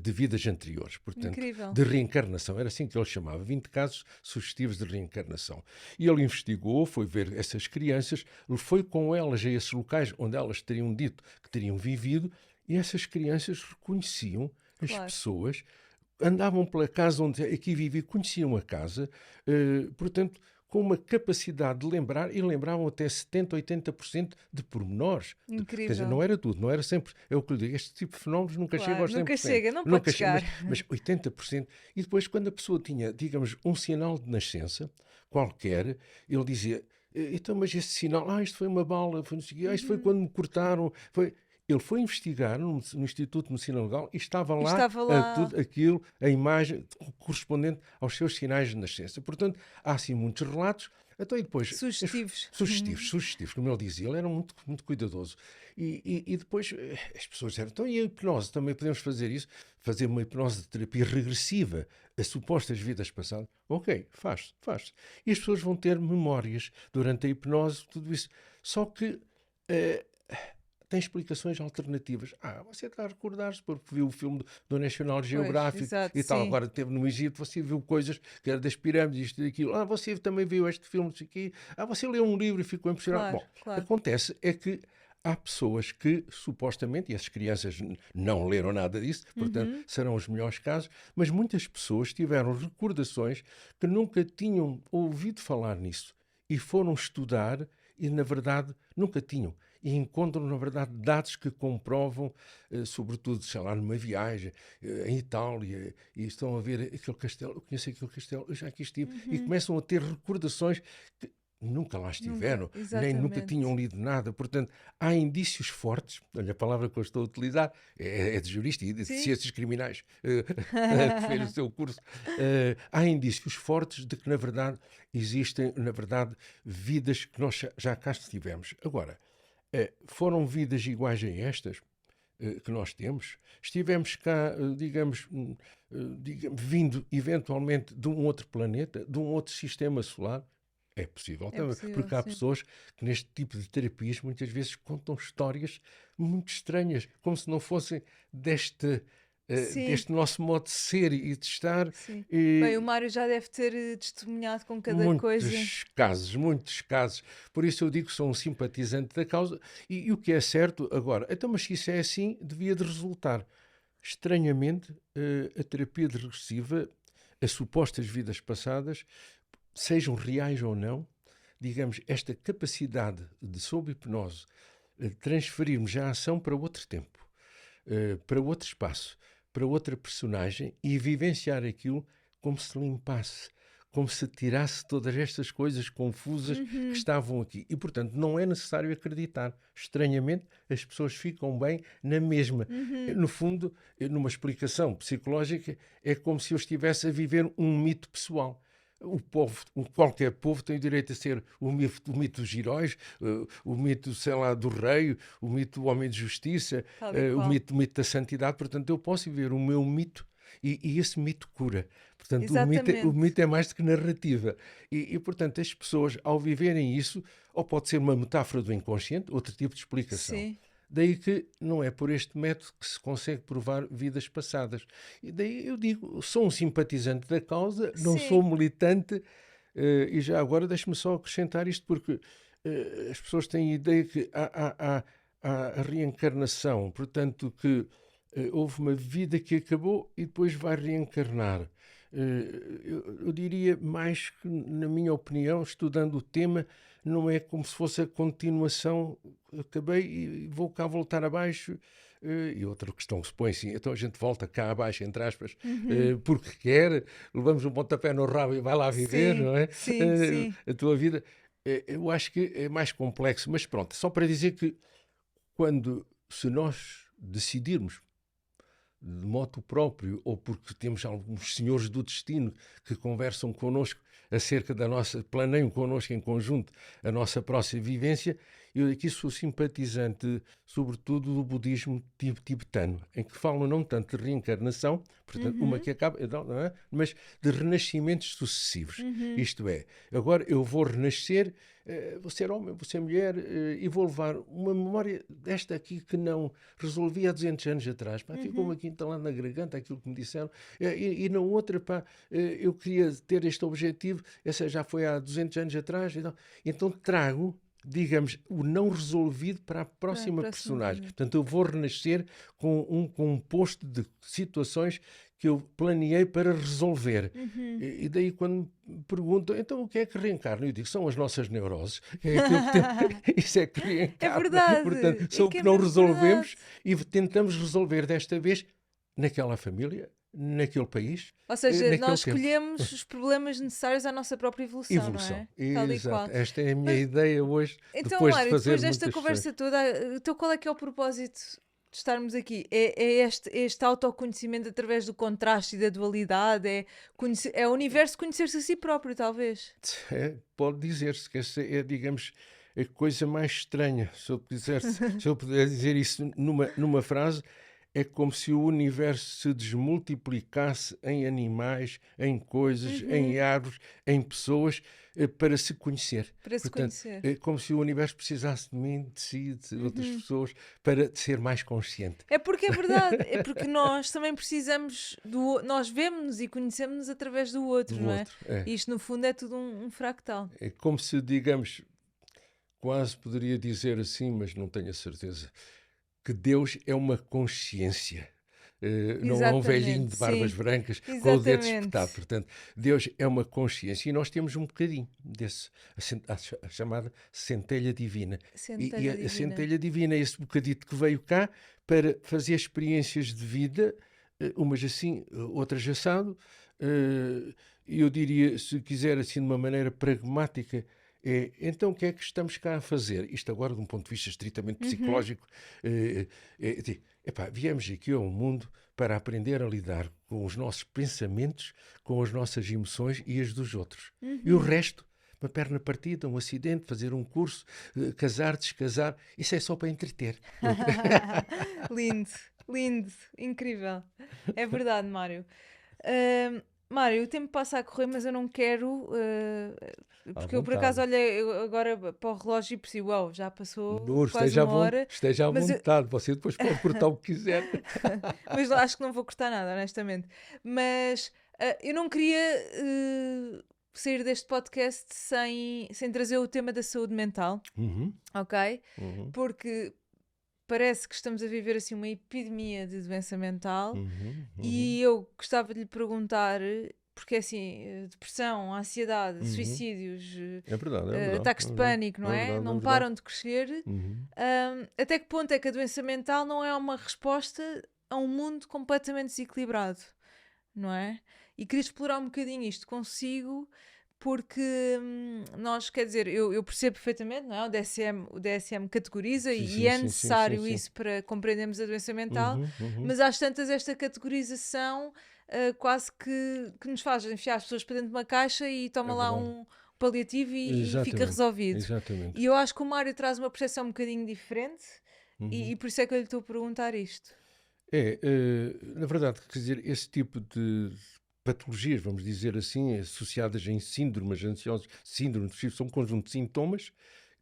de vidas anteriores. Portanto, incrível. De reencarnação. Era assim que ele chamava, 20 casos sugestivos de reencarnação. E ele investigou, foi ver essas crianças, foi com elas a esses locais onde elas teriam dito que teriam vivido, E essas crianças reconheciam as Claro. pessoas, andavam pela casa onde aqui vivia, conheciam a casa, portanto, com uma capacidade de lembrar, e lembravam até 70%, 80% de pormenores. Quer dizer, Incrível. não era tudo, não era sempre, é o que eu digo, este tipo de fenómenos nunca chega Claro, aos 100%. nunca chega, não Nunca pode chega, chegar. mas 80%. E depois, quando a pessoa tinha, digamos, um sinal de nascença, qualquer, ele dizia, então, mas este sinal, isto foi uma bala, foi, não sei o quê, isto foi quando me cortaram, foi... Ele foi investigar no Instituto de Medicina Legal e estava E lá estava lá. tudo aquilo, a imagem correspondente aos seus sinais de nascença. Portanto, há assim muitos relatos. Então, e depois, Sugestivos. sugestivos, como ele dizia, ele era muito, muito cuidadoso. E depois as pessoas disseram, então e a hipnose? Também podemos fazer isso? Fazer uma hipnose de terapia regressiva a supostas vidas passadas? Ok, faz-se. E as pessoas vão ter memórias durante a hipnose, tudo isso. Só que... tem explicações alternativas. Você está a recordar-se porque viu o filme do National Geographic exato, e tal. sim. Agora esteve no Egito, você viu coisas que eram das pirâmides, isto e aquilo. Você também viu este filme, isso aqui. Você leu um livro e ficou impressionado. Claro, claro. Acontece é que há pessoas que, supostamente, e essas crianças não leram nada disso, portanto, serão os melhores casos, mas muitas pessoas tiveram recordações que nunca tinham ouvido falar nisso e foram estudar e, na verdade, nunca tinham. E encontram, na verdade, dados que comprovam, sobretudo, sei lá, numa viagem em Itália, e estão a ver aquele castelo, eu conheço aquele castelo, eu já aqui estive, e começam a ter recordações que nunca lá estiveram, nem nunca tinham lido nada. Portanto, há indícios fortes, olha, a palavra que eu estou a utilizar é de jurista e de ciências criminais, que fez o seu curso. Há indícios fortes de que, na verdade, existem, na verdade, vidas que nós já cá estivemos. Agora, foram vidas iguais a estas que nós temos? Estivemos cá, digamos, vindo eventualmente de um outro planeta, de um outro sistema solar? É possível também, porque há pessoas que neste tipo de terapias muitas vezes contam histórias muito estranhas, como se não fossem deste nosso modo de ser e de estar. Sim. Bem, o Mário já deve ter testemunhado com cada coisa. Muitos casos. Por isso eu digo que sou um simpatizante da causa e o que é certo agora, então, mas se isso é assim, devia de resultar. Estranhamente, a terapia regressiva, as supostas vidas passadas, sejam reais ou não, digamos, esta capacidade de, sob hipnose, transferirmos a ação para outro tempo, para outro espaço, para outra personagem e vivenciar aquilo como se limpasse, como se tirasse todas estas coisas confusas que estavam aqui. E, portanto, não é necessário acreditar. Estranhamente, as pessoas ficam bem na mesma. No fundo, numa explicação psicológica, é como se eu estivesse a viver um mito pessoal. Qualquer povo tem o direito a ser o mito dos heróis, o mito, sei lá, do rei, o mito do homem de justiça, o mito da santidade. Portanto, eu posso viver o meu mito e esse mito cura. Portanto, o mito é mais do que narrativa. E, portanto, as pessoas, ao viverem isso, ou pode ser uma metáfora do inconsciente, outro tipo de explicação. Sim. Daí que não é por este método que se consegue provar vidas passadas. E daí eu digo, sou um simpatizante da causa, não sou militante, e já agora deixe-me só acrescentar isto, porque as pessoas têm a ideia que há a reencarnação, portanto que houve uma vida que acabou e depois vai reencarnar. Eu diria mais que, na minha opinião, estudando o tema, não é como se fosse a continuação, acabei e vou cá voltar abaixo. E outra questão que se põe assim, então a gente volta cá abaixo, entre aspas, porque quer, levamos um pontapé no rabo e vai lá viver, não é? Sim. A tua vida. Eu acho que é mais complexo, mas pronto, só para dizer que se nós decidirmos de moto próprio, ou porque temos alguns senhores do destino que conversam connosco acerca da nossa, planeiam connosco em conjunto a nossa próxima vivência, eu aqui sou simpatizante, sobretudo, do budismo tibetano, em que falam não tanto de reencarnação, portanto, uma que acaba, não é? Mas de renascimentos sucessivos. Isto é, agora eu vou renascer, vou ser homem, vou ser mulher, e vou levar uma memória desta aqui que não resolvi há 200 anos atrás. Ficou-me aqui entalado na garganta aquilo que me disseram. E na outra, eu queria ter este objetivo, essa já foi há 200 anos atrás. Então trago digamos, o não resolvido para a próxima personagem. Portanto, eu vou renascer com um composto de situações que eu planeei para resolver. E daí quando me perguntam, então o que é que reencarna? Eu digo, são as nossas neuroses. Isso é que reencarna. É verdade. Portanto, são o que não resolvemos e tentamos resolver desta vez naquela família, naquele país. Ou seja, nós escolhemos os problemas necessários à nossa própria evolução, não é? Tal e qual. Esta é a minha ideia hoje, então, depois Mário, de fazer depois desta conversa toda, então qual é que é o propósito de estarmos aqui? É este autoconhecimento através do contraste e da dualidade? É o universo conhecer-se a si próprio, talvez? Pode dizer-se que essa é, digamos, a coisa mais estranha. Se eu puder dizer isso numa frase, é como se o universo se desmultiplicasse em animais, em coisas, em árvores, em pessoas, para se conhecer. É como se o universo precisasse de mim, de si, de outras pessoas, para ser mais consciente. É porque é verdade. É porque nós também precisamos nós vemos-nos e conhecemos-nos através do outro, não é? E isto, no fundo, é tudo um fractal. É como se, digamos, quase poderia dizer assim, mas não tenho a certeza, que Deus é uma consciência. Não é um velhinho de barbas brancas com o dedo espetado. Portanto, Deus é uma consciência e nós temos um bocadinho a chamada centelha divina. E a centelha divina é esse bocadito que veio cá para fazer experiências de vida, umas assim, outras assado. Eu diria, se quiser assim de uma maneira pragmática, então o que é que estamos cá a fazer? Isto agora de um ponto de vista estritamente psicológico. Viemos aqui ao mundo para aprender a lidar com os nossos pensamentos, com as nossas emoções e as dos outros. E o resto, uma perna partida, um acidente, fazer um curso, casar, descasar, isso é só para entreter. Lindo, incrível. É verdade, Mário. Mário, o tempo passa a correr, mas eu não quero... porque eu, por acaso, olhei agora para o relógio e percebi, já passou quase uma hora. Esteja à vontade, você depois pode cortar o que quiser. Mas acho que não vou cortar nada, honestamente. Mas eu não queria sair deste podcast sem trazer o tema da saúde mental, ok? Porque... parece que estamos a viver assim uma epidemia de doença mental e eu gostava de lhe perguntar, porque assim, depressão, ansiedade, suicídios, é verdade. ataques de pânico, não é? Não param de crescer. Até que ponto é que a doença mental não é uma resposta a um mundo completamente desequilibrado, não é? E queria explorar um bocadinho isto consigo, porque nós, quer dizer, eu percebo perfeitamente, não é? O DSM categoriza e é necessário isso para compreendermos a doença mental, mas às tantas esta categorização quase que nos faz enfiar as pessoas para dentro de uma caixa e toma lá um paliativo e fica resolvido. Exatamente. E eu acho que o Mário traz uma percepção um bocadinho diferente e por isso é que eu lhe estou a perguntar isto. Na verdade, quer dizer, esse tipo de patologias, vamos dizer assim, associadas em síndromes ansiosos, síndromes depressivos, são um conjunto de sintomas,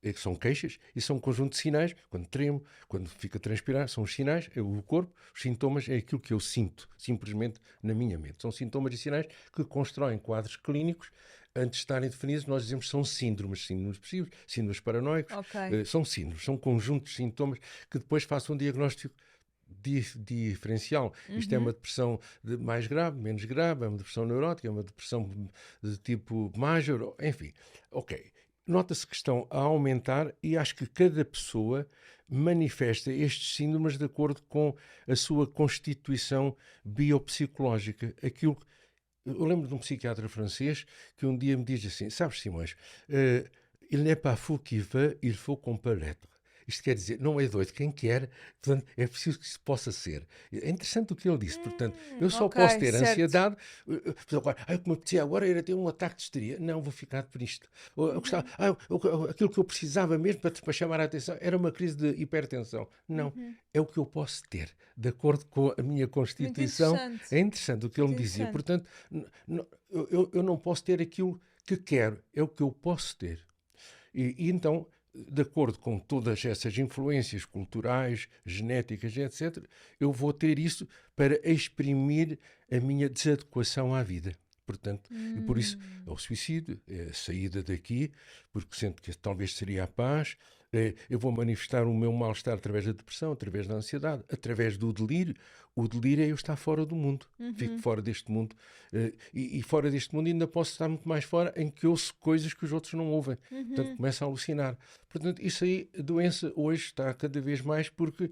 que são queixas, e são um conjunto de sinais, quando tremo, quando fica a transpirar, são os sinais, é o corpo, os sintomas é aquilo que eu sinto, simplesmente na minha mente. São sintomas e sinais que constroem quadros clínicos. Antes de estarem definidos, nós dizemos que são síndromes depressivos, síndromes paranoicos, são síndromes, são conjuntos de sintomas que depois façam um diagnóstico diferencial. Isto é uma depressão mais grave, menos grave, é uma depressão neurótica, é uma depressão de tipo major, enfim. Ok. Nota-se que estão a aumentar e acho que cada pessoa manifesta estes síndromes de acordo com a sua constituição biopsicológica. Eu lembro de um psiquiatra francês que um dia me diz assim, sabes, Simões, il n'est pas fou qui veut, il faut comparaître. Isto quer dizer, não é doido quem quer, portanto, é preciso que isso possa ser. É interessante o que ele disse, portanto, eu só posso ter ansiedade, como eu apetecia agora era ter um ataque de histeria. Não, vou ficar por isto. Aquilo que eu precisava mesmo para chamar a atenção era uma crise de hipertensão. Não, é o que eu posso ter, de acordo com a minha constituição. É interessante o que ele me dizia. Portanto, eu não posso ter aquilo que quero, é o que eu posso ter. E então, de acordo com todas essas influências culturais, genéticas, etc., eu vou ter isso para exprimir a minha desadequação à vida. Portanto, e por isso é o suicídio, é a saída daqui, porque sento que talvez seria a paz. Eu vou manifestar o meu mal-estar através da depressão, através da ansiedade, através do delírio. O delírio é eu estar fora do mundo. Fico fora deste mundo. E fora deste mundo ainda posso estar muito mais fora, em que ouço coisas que os outros não ouvem. Portanto, começo a alucinar. Portanto, isso aí, a doença hoje está cada vez mais porque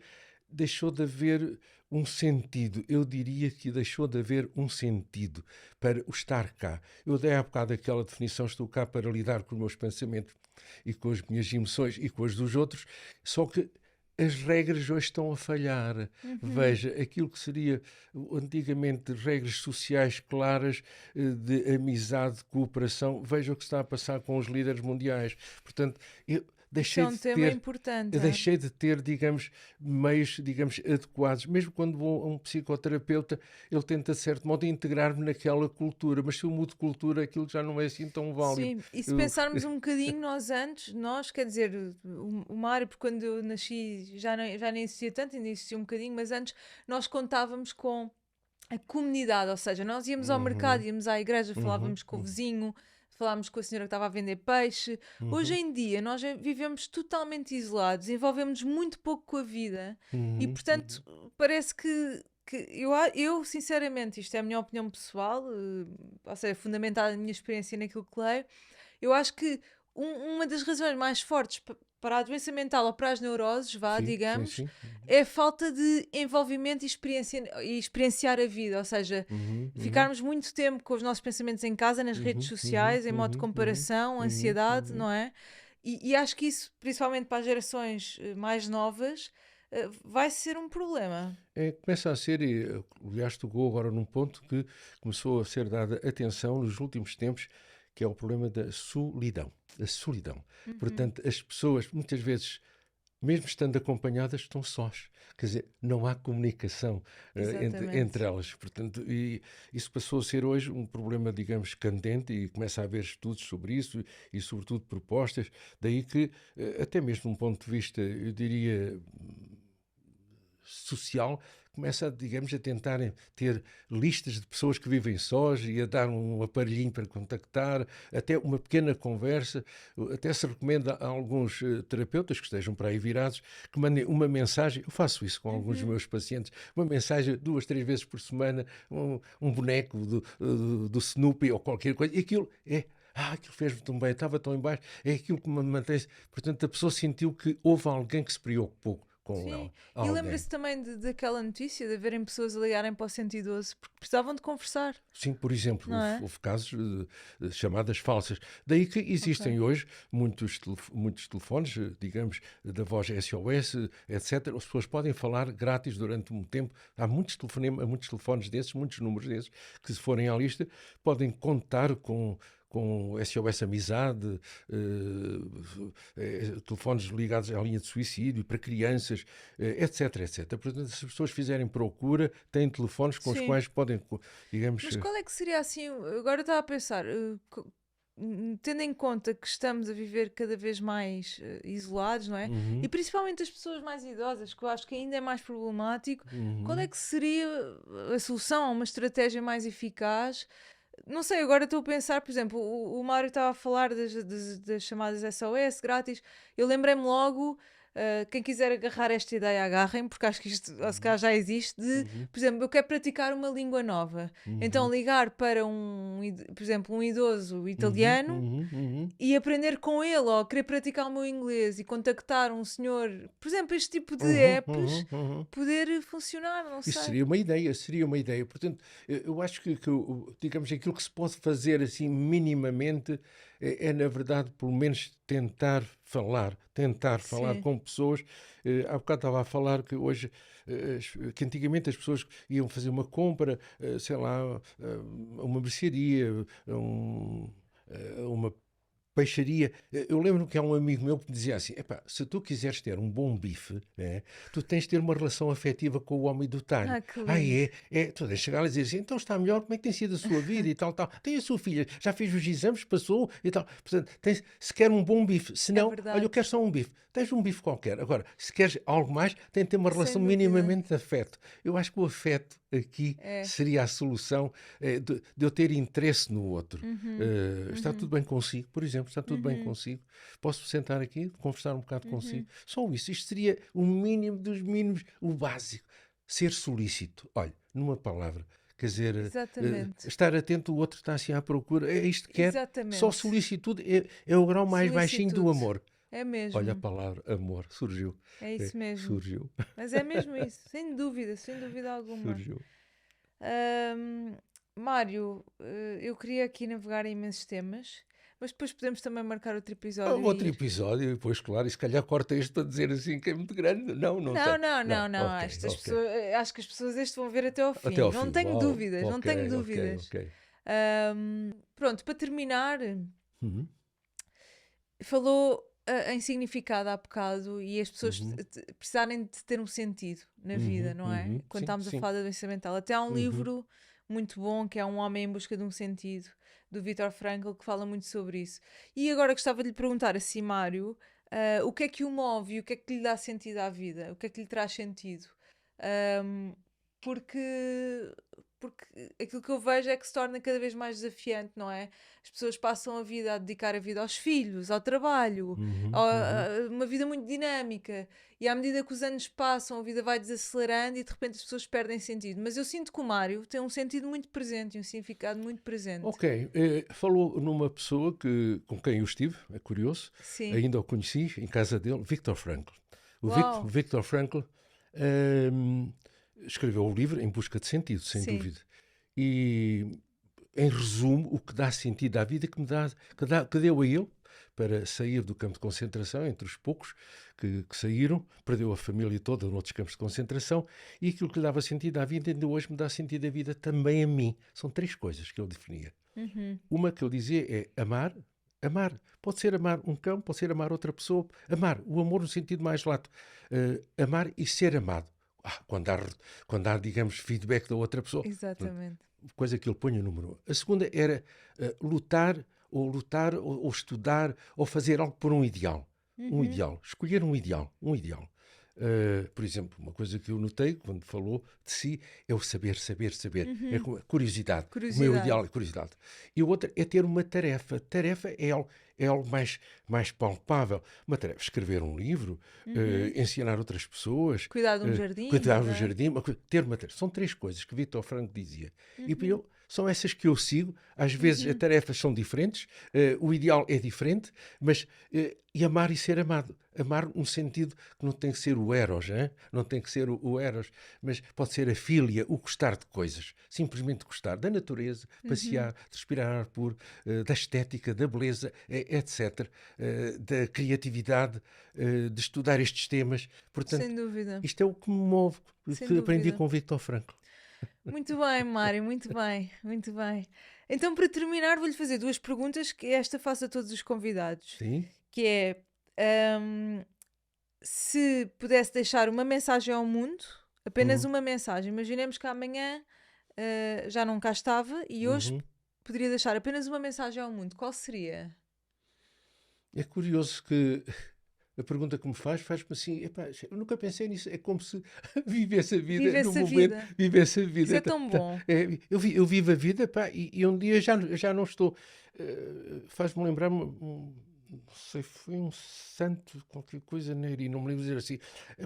deixou de haver um sentido. Eu diria que deixou de haver um sentido para o estar cá. Eu dei há bocado aquela definição, estou cá para lidar com os meus pensamentos e com as minhas emoções e com as dos outros, só que as regras hoje estão a falhar. Veja, aquilo que seria antigamente regras sociais claras de amizade, de cooperação, veja o que está a passar com os líderes mundiais. Portanto, eu deixei de tema importante. Eu deixei de ter, digamos, meios, digamos, adequados. Mesmo quando vou a um psicoterapeuta, ele tenta, de certo modo, integrar-me naquela cultura. Mas se eu mudo de cultura, aquilo já não é assim tão válido. Sim, e se pensarmos um bocadinho nós, quer dizer, o Mário, porque quando eu nasci já nem existia tanto, ainda existia um bocadinho, mas antes nós contávamos com a comunidade, ou seja, nós íamos ao mercado, íamos à igreja, falávamos com o vizinho, falámos com a senhora que estava a vender peixe. Hoje em dia nós vivemos totalmente isolados, envolvemos muito pouco com a vida e, portanto, parece que eu, sinceramente, isto é a minha opinião pessoal, ou seja, fundamentada na minha experiência naquilo que leio, eu acho que uma das razões mais fortes para a doença mental ou para as neuroses, digamos, sim. é a falta de envolvimento e experienciar a vida, ou seja, ficarmos muito tempo com os nossos pensamentos em casa, nas redes sociais, em modo de comparação, ansiedade, não é? E acho que isso, principalmente para as gerações mais novas, vai ser um problema. Começa a ser, e aliás tocou agora num ponto que começou a ser dada atenção nos últimos tempos, que é o problema da solidão. A solidão. Portanto, as pessoas, muitas vezes, mesmo estando acompanhadas, estão sós. Quer dizer, não há comunicação entre elas. Portanto, e isso passou a ser hoje um problema, digamos, candente, e começa a haver estudos sobre isso e, sobretudo, propostas. Daí que, até mesmo de um ponto de vista, eu diria, social, começa, digamos, a tentar ter listas de pessoas que vivem sós e a dar um aparelhinho para contactar, até uma pequena conversa. Até se recomenda a alguns terapeutas que estejam para aí virados que mandem uma mensagem. Eu faço isso com alguns dos meus pacientes, uma mensagem 2, 3 vezes por semana, um boneco do Snoopy ou qualquer coisa, e aquilo aquilo fez-me tão bem, estava tão em baixo, é aquilo que me mantém. Portanto, a pessoa sentiu que houve alguém que se preocupou com ela. E lembra-se também daquela notícia de haverem pessoas a ligarem para o 112 porque precisavam de conversar. Sim, por exemplo, houve casos de chamadas falsas. Daí que existem hoje muitos telefones, digamos, da voz SOS, etc. As pessoas podem falar grátis durante um tempo. Há muitos telefones desses, muitos números desses, que se forem à lista, podem contar com SOS Amizade, telefones ligados à linha de suicídio para crianças, etc. Portanto, se as pessoas fizerem procura, têm telefones com os quais podem, digamos... Mas qual é que seria assim, agora eu estava a pensar, tendo em conta que estamos a viver cada vez mais isolados, não é? E principalmente as pessoas mais idosas, que eu acho que ainda é mais problemático, qual é que seria a solução, uma estratégia mais eficaz? Não sei, agora estou a pensar, por exemplo, o Mário estava a falar das chamadas SOS grátis. Eu lembrei-me logo, quem quiser agarrar esta ideia, agarrem, porque acho que isto, se calhar já existe, por exemplo, eu quero praticar uma língua nova. Então ligar para por exemplo, um idoso italiano e aprender com ele, ou querer praticar o meu inglês e contactar um senhor, por exemplo, este tipo de apps, poder funcionar, não sei. Isso seria uma ideia. Portanto, eu acho que digamos, aquilo que se pode fazer assim minimamente na verdade, pelo menos tentar falar com pessoas. Há bocado estava a falar que hoje, que antigamente as pessoas iam fazer uma compra, sei lá, uma mercearia, uma peixaria. Eu lembro que há um amigo meu que me dizia assim: se tu quiseres ter um bom bife, tu tens de ter uma relação afetiva com o homem do talho. Tu tens de chegar a dizer assim: então está melhor, como é que tem sido a sua vida e tal. Tem a sua filha, já fez os exames, passou e tal. Portanto, se quer um bom bife, se não, olha, eu quero só um bife. Tens um bife qualquer. Agora, se queres algo mais, tem de ter uma relação minimamente de afeto. Eu acho que o afeto aqui seria a solução de eu ter interesse no outro. Está tudo bem consigo, por exemplo, está tudo bem consigo. Posso sentar aqui, conversar um bocado consigo. Só isso. Isto seria o mínimo dos mínimos, o básico. Ser solícito. Olha, numa palavra. Quer dizer, estar atento, o outro está assim à procura. É isto que quer. Só solicitude é o grau mais baixinho do amor. É mesmo. Olha a palavra amor, surgiu. É isso mesmo. Surgiu. Mas é mesmo isso, sem dúvida alguma. Surgiu. Mário, eu queria aqui navegar em imensos temas, mas depois podemos também marcar outro episódio. Outro episódio, depois, claro, e se calhar corta este para dizer assim que é muito grande. Não. Okay, acho que as pessoas este vão ver até ao fim. Não tenho dúvidas, não tenho dúvidas. Pronto, para terminar, falou em significado há bocado e as pessoas precisarem de ter um sentido na vida, não é? Quando estamos a falar da doença mental. Até há um livro muito bom que é Um Homem em Busca de um Sentido, do Viktor Frankl, que fala muito sobre isso. E agora gostava de lhe perguntar assim, Mário, o que é que o move e o que é que lhe dá sentido à vida? O que é que lhe traz sentido? Porque aquilo que eu vejo é que se torna cada vez mais desafiante, não é? As pessoas passam a vida a dedicar a vida aos filhos, ao trabalho, a uma vida muito dinâmica, e à medida que os anos passam a vida vai desacelerando e de repente as pessoas perdem sentido. Mas eu sinto que o Mário tem um sentido muito presente e um significado muito presente. Falou numa pessoa com quem eu estive, é curioso. Sim. Ainda o conheci em casa dele, Viktor Frankl. O Viktor Frankl escreveu o livro Em Busca de Sentido, sem dúvida. E, em resumo, o que dá sentido à vida, que deu a ele, para sair do campo de concentração, entre os poucos que saíram, perdeu a família toda noutros campos de concentração, e aquilo que lhe dava sentido à vida, ainda hoje me dá sentido à vida também a mim. São 3 coisas que ele definia. Uma que ele dizia é amar. Amar. Pode ser amar um cão, pode ser amar outra pessoa. Amar. O amor no sentido mais lato. Amar e ser amado. Quando há, digamos, feedback da outra pessoa. Exatamente. Coisa que ele põe o número 1. A segunda era lutar ou estudar ou fazer algo por um ideal. Um ideal. Escolher um ideal. Por exemplo, uma coisa que eu notei quando falou de si é o saber. É curiosidade. O meu ideal é curiosidade. E o outro é ter uma tarefa. Tarefa é algo mais palpável. Uma tarefa, escrever um livro, ensinar outras pessoas. Cuidar de um jardim. Ter uma tarefa. São 3 coisas que Viktor Frankl dizia. E para ele, são essas que eu sigo. Às vezes as tarefas são diferentes, o ideal é diferente, mas e amar e ser amado. Amar no sentido que não tem que ser o eros, não tem que ser o eros, mas pode ser a filia, o gostar de coisas. Simplesmente gostar da natureza, passear, de respirar ar puro, da estética, da beleza, etc. Da criatividade, de estudar estes temas. Portanto, sem dúvida. Isto é o que me move, que aprendi com Viktor Frankl. Muito bem, Mário, muito bem. Então, para terminar, vou-lhe fazer 2 perguntas que esta faço a todos os convidados. Sim. Que é, se pudesse deixar uma mensagem ao mundo, apenas uma mensagem, imaginemos que amanhã já não cá estava e hoje poderia deixar apenas uma mensagem ao mundo, qual seria? É curioso que a pergunta que me faz-me assim, eu nunca pensei nisso, é como se vivesse a vida no momento, vivesse a vida. Isso é tão bom. Eu vivo a vida, e um dia já não estou. Faz-me lembrar, não sei, foi um santo, qualquer coisa, Neri, não me lembro dizer assim.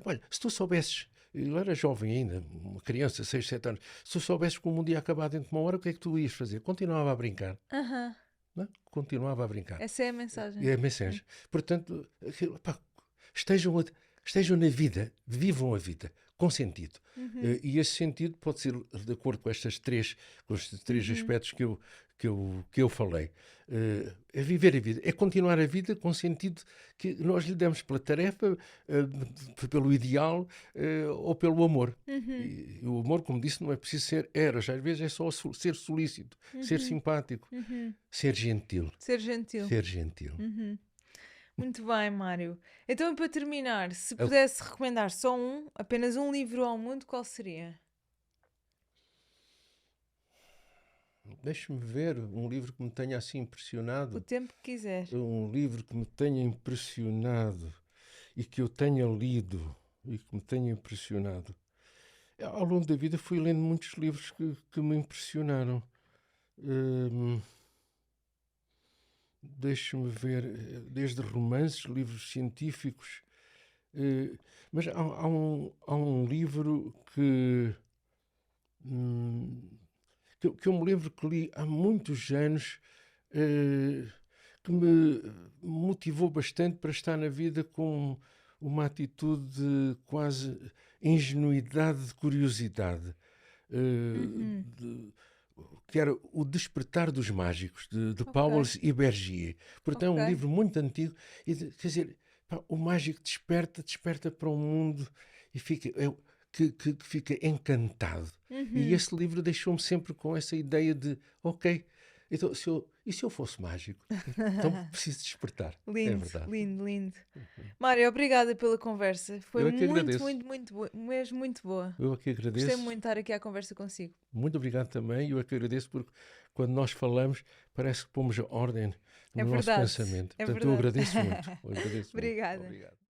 Olha, se tu soubesses, eu era jovem ainda, uma criança, 6, 7 anos, se tu soubesses que o mundo ia acabar dentro de 1 hora, o que é que tu ias fazer? Continuava a brincar. Não? Continuava a brincar. Essa é a mensagem. É a mensagem. Portanto, estejam na vida, vivam a vida com sentido. E esse sentido pode ser de acordo com estes três aspectos que eu falei. É viver a vida, é continuar a vida com sentido que nós lhe damos pela tarefa, pelo ideal ou pelo amor. E o amor, como disse, não é preciso ser eros, às vezes é só ser solícito, ser simpático, ser gentil. Ser gentil. Muito bem, Mário. Então, para terminar, se pudesse recomendar só apenas um livro ao mundo, qual seria? Deixe-me ver um livro que me tenha assim impressionado. O tempo que quiser. Um livro que me tenha impressionado e que eu tenha lido e que me tenha impressionado. Ao longo da vida fui lendo muitos livros que me impressionaram. Deixa-me ver, desde romances, livros científicos, mas há um livro que eu me lembro que li há muitos anos, que me motivou bastante para estar na vida com uma atitude de quase ingenuidade, de curiosidade, que era O Despertar dos Mágicos, de Pauwels e Bergier. Portanto, é um livro muito antigo. Quer dizer, o mágico desperta para um mundo e fica... Que fica encantado. E esse livro deixou-me sempre com essa ideia de, ok, então, e se eu fosse mágico? Então preciso despertar. Lindo, é verdade. lindo. Mário, obrigada pela conversa. Foi mesmo muito boa. Eu é que agradeço. Gostei muito de estar aqui à conversa consigo. Muito obrigado também. Eu é que agradeço porque quando nós falamos parece que pomos a ordem no nosso pensamento. Portanto, eu agradeço muito. Obrigada. Obrigado.